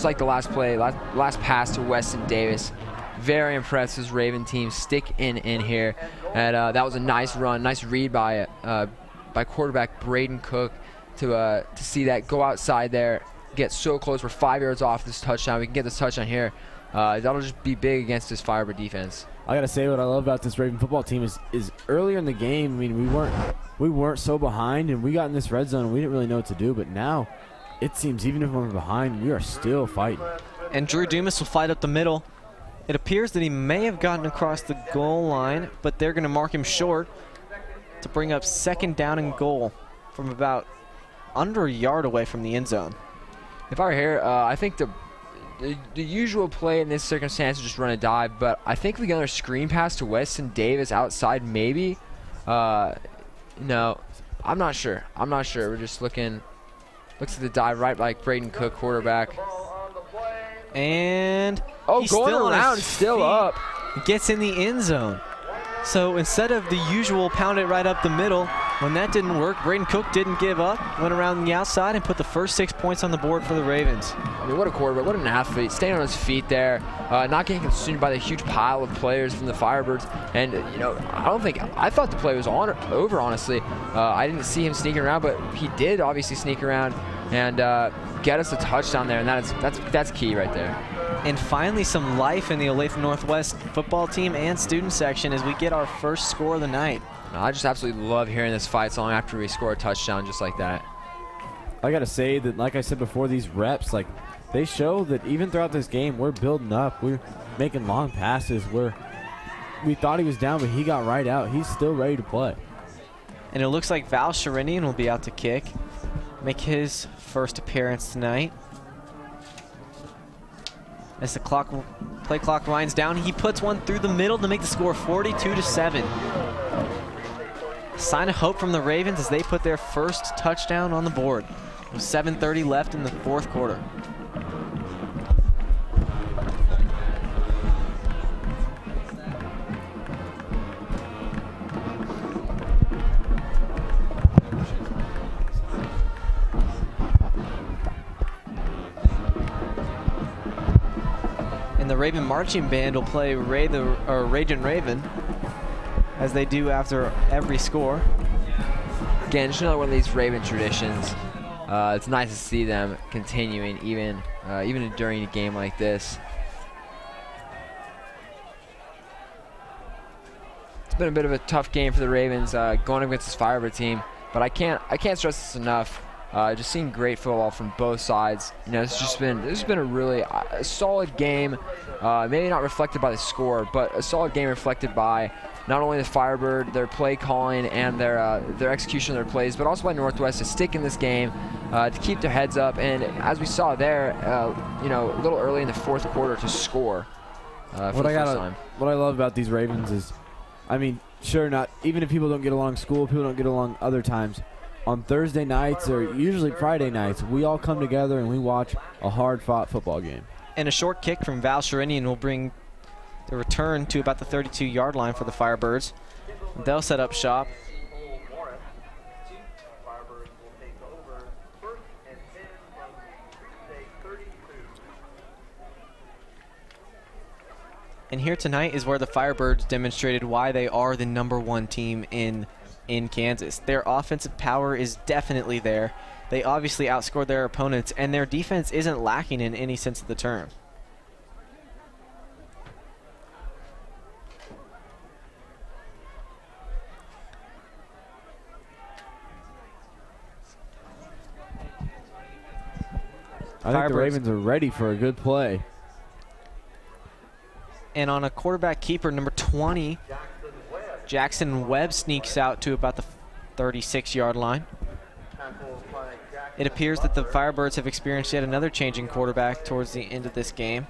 like the last play, last pass to Weston Davis. Very impressed with this Raven team. Stick in here. And that was a nice run, nice read by quarterback Braden Cook to see that go outside there, get so close. We're 5 yards off this touchdown. We can get this touchdown here. That'll just be big against this Firebird defense. I gotta say, what I love about this Raven football team is earlier in the game. I mean, we weren't so behind, and we got in this red zone. And we didn't really know what to do, but now it seems even if we're behind, we are still fighting. And Drew Dumas will fight up the middle. It appears that he may have gotten across the goal line, but they're going to mark him short to bring up 2nd down and goal from about under a yard away from the end zone. If I were here, I think the usual play in this circumstance is just run a dive, but I think we got another screen pass to Weston Davis outside maybe. No, I'm not sure. We're just looks at the dive right like Braden Cook, quarterback. And he's going around, still up. Gets in the end zone. So instead of the usual pound it right up the middle, when that didn't work, Braden Cook didn't give up, went around the outside and put the first 6 points on the board for the Ravens. I mean, what a quarterback, what an athlete, staying on his feet there, not getting consumed by the huge pile of players from the Firebirds. And, I thought the play was over, honestly. I didn't see him sneaking around, but he did obviously sneak around and get us a touchdown there, and that's key right there. And finally some life in the Olathe Northwest football team and student section as we get our first score of the night. I just absolutely love hearing this fight song after we score a touchdown just like that. I got to say that, like I said before, these reps, they show that even throughout this game, we're building up. We're making long passes. We thought he was down, but he got right out. He's still ready to play. And it looks like Val Sherinian will be out to kick, make his first appearance tonight. As the play clock winds down, he puts one through the middle to make the score 42-7. Sign of hope from the Ravens as they put their first touchdown on the board with 7:30 left in the fourth quarter. And the Raven Marching Band will play Ragin' Raven, as they do after every score. Again, just another one of these Raven traditions. It's nice to see them continuing even during a game like this. It's been a bit of a tough game for the Ravens going against this Firebird team, but I can't stress this enough. Just seeing great football from both sides. This has been a really solid game. Maybe not reflected by the score, but a solid game reflected by not only the Firebird, their play calling and their execution of their plays, but also by Northwest to stick in this game, to keep their heads up, and as we saw there, a little early in the fourth quarter to score for the first time. What I love about these Ravens is, I mean, sure, not even if people don't get along school, people don't get along other times. On Thursday nights or usually Friday nights, we all come together and we watch a hard-fought football game. And a short kick from Val Sherinian will bring the return to about the 32-yard line for the Firebirds. They'll set up shop. And here tonight is where the Firebirds demonstrated why they are the #1 team in Kansas. Their offensive power is definitely there. They obviously outscored their opponents, and their defense isn't lacking in any sense of the term. I think the Firebirds. Ravens are ready for a good play. And on a quarterback keeper, number 20, Jackson Webb sneaks out to about the 36-yard line. It appears that the Firebirds have experienced yet another change in quarterback towards the end of this game.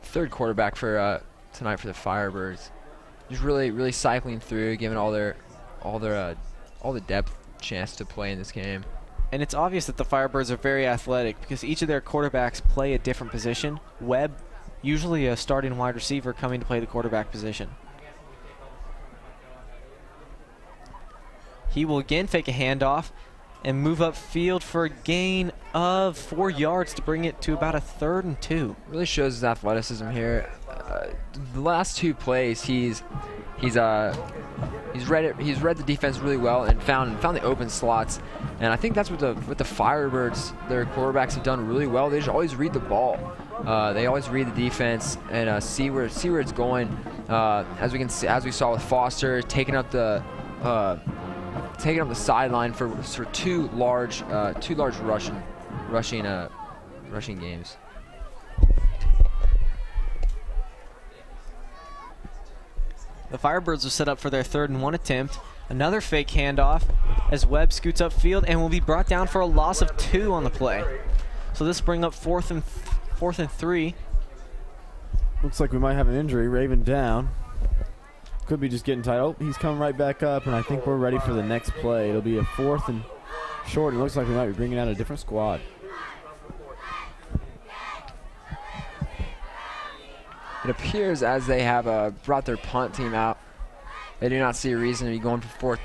Third quarterback for tonight for the Firebirds. Just really cycling through, giving all the depth chance to play in this game. And it's obvious that the Firebirds are very athletic because each of their quarterbacks play a different position. Webb, usually a starting wide receiver, coming to play the quarterback position. He will again fake a handoff and move upfield for a gain of 4 yards to bring it to about a 3rd and 2. Really shows his athleticism here. The last 2 plays, he's read the defense really well and found the open slots. And I think that's what the Firebirds, their quarterbacks, have done really well. They just always read the ball. They always read the defense and see where it's going. As we saw with Foster taking up the sideline for 2 large rushing games. The Firebirds are set up for their 3rd and 1 attempt. Another fake handoff as Webb scoots upfield and will be brought down for a loss of 2 on the play. So this will bring up 4th and 3. Looks like we might have an injury. Raven down. Could be just getting tight. Oh, he's coming right back up, and I think we're ready for the next play. It'll be a 4th and short. It looks like we might be bringing out a different squad. It appears as they have brought their punt team out, they do not see a reason to be going for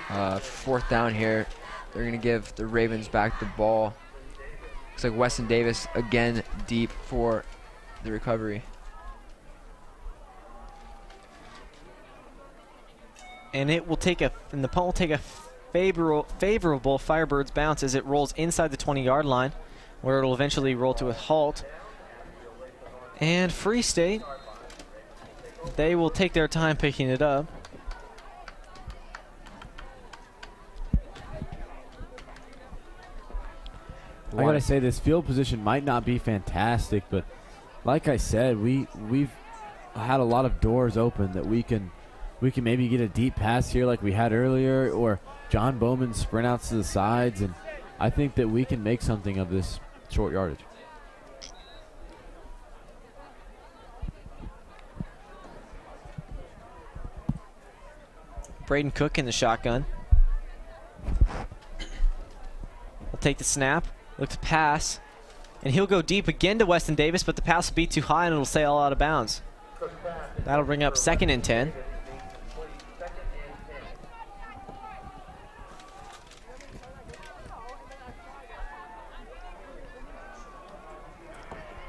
4th down here. They're going to give the Ravens back the ball. Looks like Weston Davis again deep for the recovery. And the punt will take a favorable Firebirds bounce as it rolls inside the 20-yard line, where it'll eventually roll to a halt. And Free State, they will take their time picking it up. I gotta say, this field position might not be fantastic, but like I said, we've had a lot of doors open that we can maybe get a deep pass here like we had earlier, or John Bowman sprint outs to the sides, and I think that we can make something of this short yardage. Braden Cook in the shotgun. Will take the snap, look to pass, and he'll go deep again to Weston Davis, but the pass will be too high and it'll sail out of bounds. That'll bring up 2nd and 10.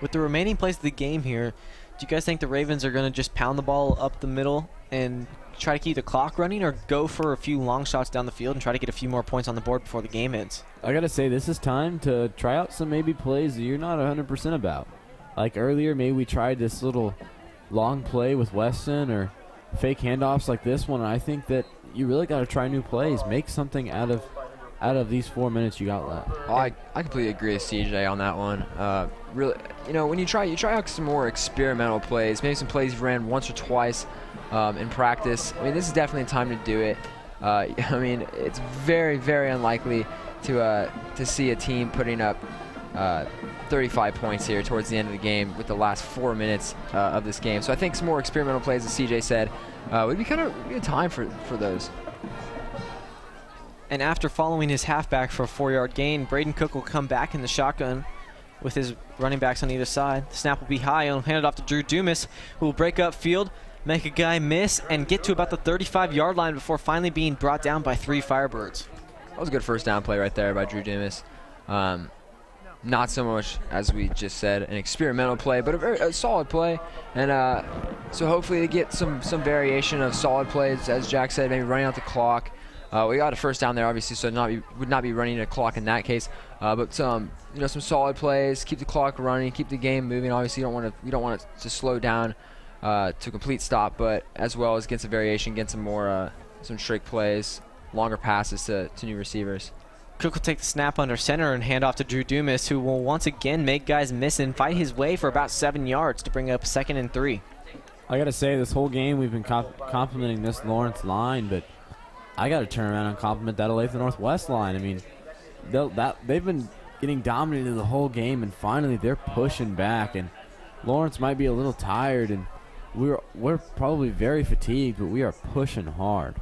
With the remaining plays of the game here, do you guys think the Ravens are going to just pound the ball up the middle and try to keep the clock running, or go for a few long shots down the field and try to get a few more points on the board before the game ends? I got to say, this is time to try out some maybe plays that you're not 100% about. Like earlier, maybe we tried this little long play with Weston or fake handoffs like this one. And I think that you really got to try new plays. Make something out of these 4 minutes you got left. Oh, I completely agree with CJ on that one. Really, when you try out some more experimental plays, maybe some plays you ran once or twice in practice. I mean, this is definitely a time to do it. I mean, it's very, very unlikely to see a team putting up 35 points here towards the end of the game with the last 4 minutes of this game. So I think some more experimental plays, as CJ said, would be kind of a time for those. And after following his halfback for a 4-yard gain, Braden Cook will come back in the shotgun with his running backs on either side. The snap will be high and hand it off to Drew Dumas, who will break up field, make a guy miss, and get to about the 35-yard line before finally being brought down by 3 Firebirds. That was a good first down play right there by Drew Dumas. Not so much, as we just said, an experimental play, but a solid play. And so hopefully they get some variation of solid plays, as Jack said, maybe running out the clock. We got a first down there, obviously, so would not be running a clock in that case. But some solid plays, keep the clock running, keep the game moving. Obviously, you don't want it to slow down to a complete stop, but as well as get some variation, get some more some trick plays. longer passes to new receivers. Cook will take the snap under center and hand off to Drew Dumas, who will once again make guys miss and fight his way for about 7 yards to bring up 2nd and 3. I got to say, this whole game we've been complimenting this Lawrence line, but I got to turn around and compliment that Olathe Northwest line. I mean, they've been getting dominated the whole game, and finally they're pushing back. And Lawrence might be a little tired, and we're probably very fatigued, but we are pushing hard.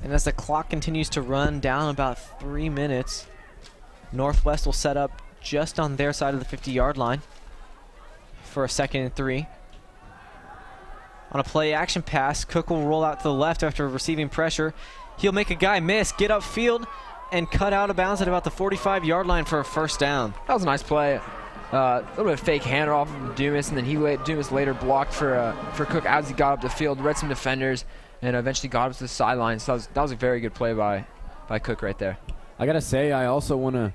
And as the clock continues to run down about 3 minutes, Northwest will set up just on their side of the 50-yard line for a 2nd and 3. On a play action pass, Cook will roll out to the left after receiving pressure. He'll make a guy miss, get upfield, and cut out of bounds at about the 45-yard line for a 1st down. That was a nice play. A little bit of fake handoff from Dumas, and then Dumas later blocked for Cook as he got up the field, read some defenders, and eventually got up to the sideline. So that was a very good play by Cook right there. I got to say, I also want to,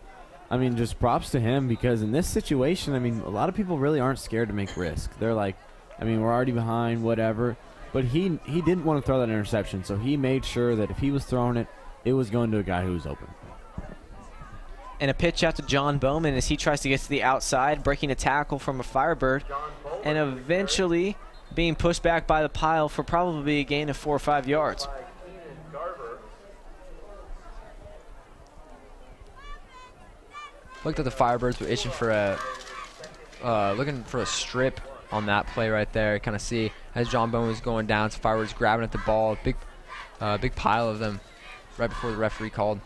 just props to him, because in this situation, a lot of people really aren't scared to make risk. They're like, we're already behind, whatever. But he didn't want to throw that interception, so he made sure that if he was throwing it, it was going to a guy who was open. And a pitch out to John Bowman as he tries to get to the outside, breaking a tackle from a Firebird, and eventually being pushed back by the pile for probably a gain of 4 or 5 yards. Looked at the Firebirds were itching for looking for a strip on that play right there. Kind of see as John Bowman was going down, so Firebirds grabbing at the ball, big pile of them right before the referee blew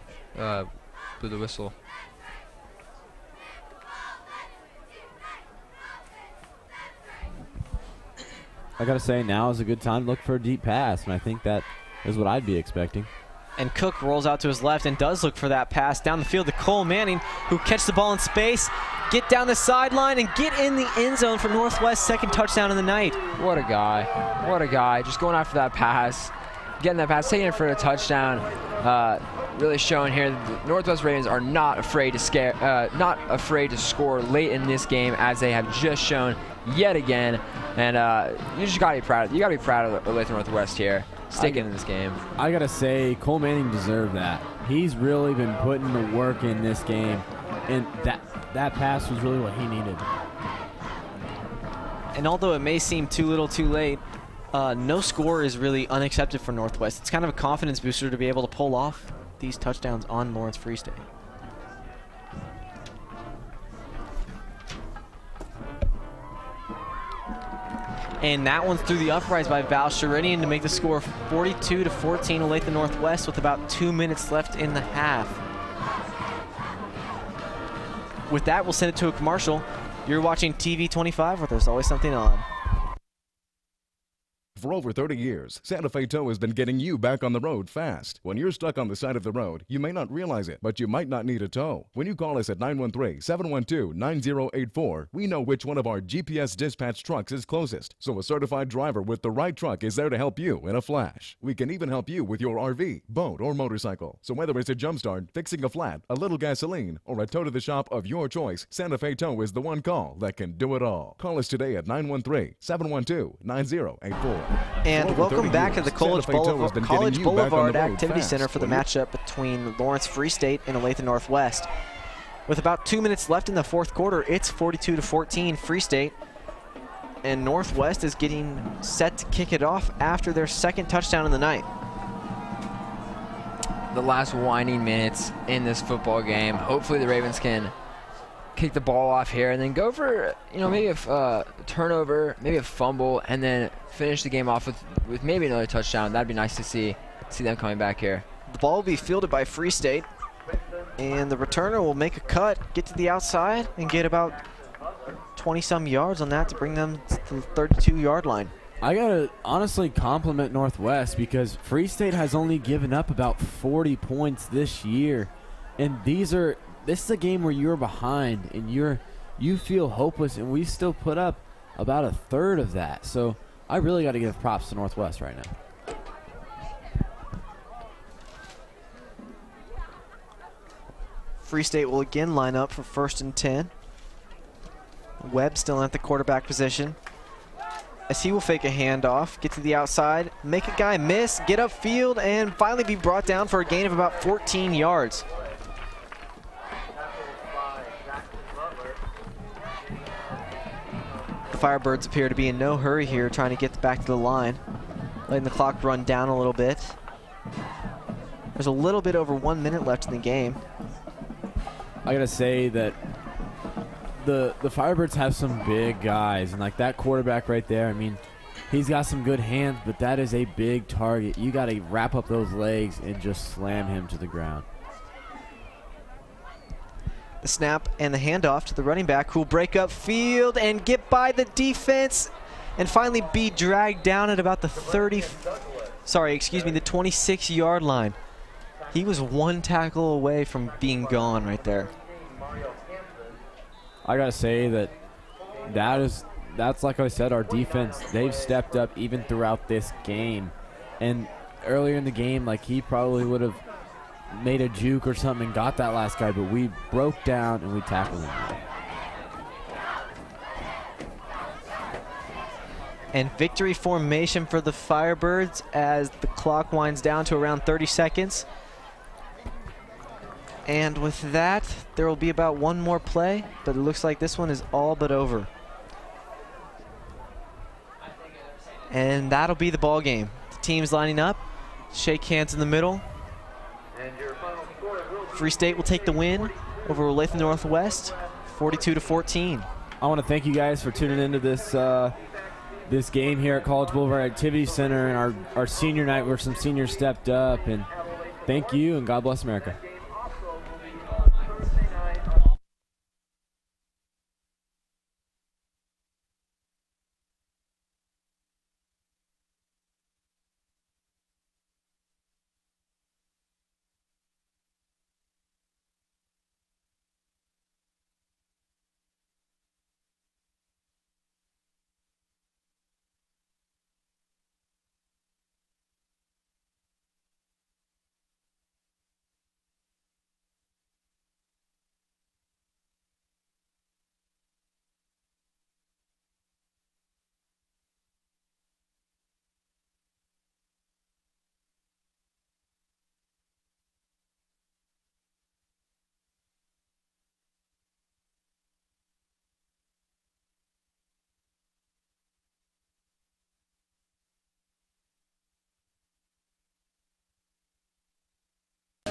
the whistle. I got to say, now is a good time to look for a deep pass, and I think that is what I'd be expecting. And Cook rolls out to his left and does look for that pass down the field to Cole Manning, who catches the ball in space, get down the sideline, and get in the end zone for Northwest's 2nd touchdown of the night. What a guy. What a guy. Just going after that pass, getting that pass, taking it for a touchdown. Really showing here that the Northwest Ravens are not afraid to score late in this game, as they have just shown yet again. And you just gotta be proud. You gotta be proud of Olathe Northwest here, sticking in this game. I gotta say, Cole Manning deserved that. He's really been putting the work in this game, and that pass was really what he needed. And although it may seem too little, too late, no score is really unaccepted for Northwest. It's kind of a confidence booster to be able to pull off these touchdowns on Lawrence Free State. And that one's through the uprights by Val Sherinian to make the score 42-14 Olathe Northwest with about 2 minutes left in the half. With that, we'll send it to a commercial. You're watching TV 25, where there's always something on. For over 30 years, Santa Fe Tow has been getting you back on the road fast. When you're stuck on the side of the road, you may not realize it, but you might not need a tow. When you call us at 913-712-9084, we know which one of our GPS dispatch trucks is closest. So a certified driver with the right truck is there to help you in a flash. We can even help you with your RV, boat, or motorcycle. So whether it's a jump start, fixing a flat, a little gasoline, or a tow to the shop of your choice, Santa Fe Tow is the one call that can do it all. Call us today at 913-712-9084. And welcome back to the College Boulevard Activity Center for the matchup between Lawrence Free State and Olathe Northwest. With about 2 minutes left in the 4th quarter, it's 42-14 Free State. And Northwest is getting set to kick it off after their 2nd touchdown of the night. The last winding minutes in this football game. Hopefully the Ravens can kick the ball off here and then go for, maybe a turnover, maybe a fumble, and then finish the game off with maybe another touchdown. That'd be nice to see them coming back here. The ball will be fielded by Free State, and the returner will make a cut, get to the outside, and get about 20-some yards on that to bring them to the 32-yard line. I gotta honestly compliment Northwest, because Free State has only given up about 40 points this year, and this is a game where you're behind and you feel hopeless, and we still put up about a third of that. So I really got to give props to Northwest right now. Free State will again line up for 1st and 10. Webb still at the quarterback position. as he will fake a handoff, get to the outside, make a guy miss, get upfield, and finally be brought down for a gain of about 14 yards. The Firebirds appear to be in no hurry here, trying to get back to the line, letting the clock run down a little bit. There's a little bit over 1 minute left in the game. I gotta say that the Firebirds have some big guys, and like that quarterback right there, I mean, he's got some good hands, but that is a big target. You gotta wrap up those legs and just slam him to the ground. The snap and the handoff to the running back, who will break up field and get by the defense and finally be dragged down at about the 26-yard line. He was one tackle away from being gone right there. I gotta say that's like I said, our defense, they've stepped up even throughout this game. And earlier in the game, like, he probably would have made a juke or something and got that last guy, but we broke down and we tackled him. And victory formation for the Firebirds as the clock winds down to around 30 seconds. And with that, there will be about one more play, but it looks like this one is all but over. And that'll be the ball game. The teams lining up, shake hands in the middle. Free State will take the win over Olathe Northwest, 42-14. I want to thank you guys for tuning into this this game here at College Boulevard Activity Center and our senior night where some seniors stepped up. And thank you, and God bless America.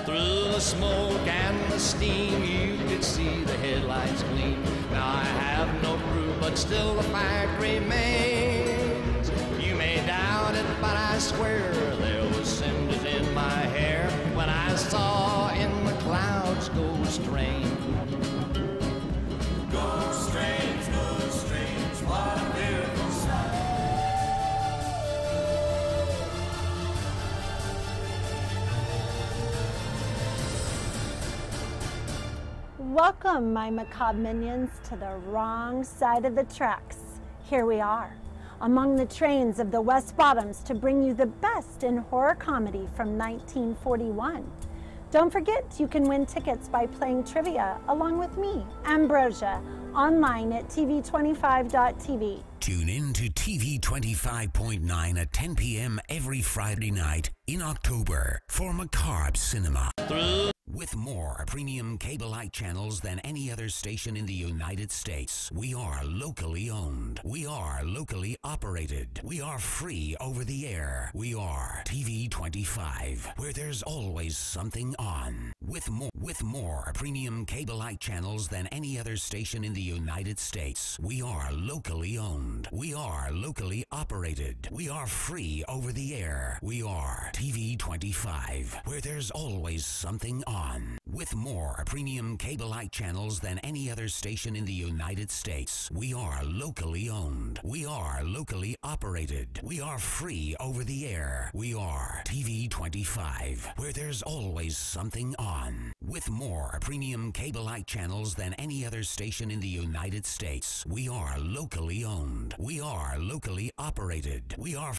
Through the smoke and the steam, you could see the headlights gleam. Now I have no proof, but still the fact remains. You may doubt it, but I swear there was cinders in my hair when I saw in the clouds Ghost Train. Ghost trains, what a beautiful sight. Welcome, my macabre minions, to the wrong side of the tracks. Here we are, among the trains of the West Bottoms to bring you the best in horror comedy from 1941. Don't forget, you can win tickets by playing trivia along with me, Ambrosia, online at tv25.tv. Tune in to TV 25.9 at 10 p.m. every Friday night in October for Macabre Cinema. With more premium cable-like channels than any other station in the United States, we are locally owned. We are locally operated. We are free over the air. We are TV 25, where there's always something on. With more premium cable-like channels than any other station in the United States, we are locally owned. We are locally operated. We are free over the air. We are TV 25, where there's always something on. With more premium cable-like channels than any other station in the United States, we are locally owned. We are locally operated. We are free over the air. We are TV 25, where there's always something on. With more premium cable-like channels than any other station in the United States, we are locally owned. We are locally operated. We are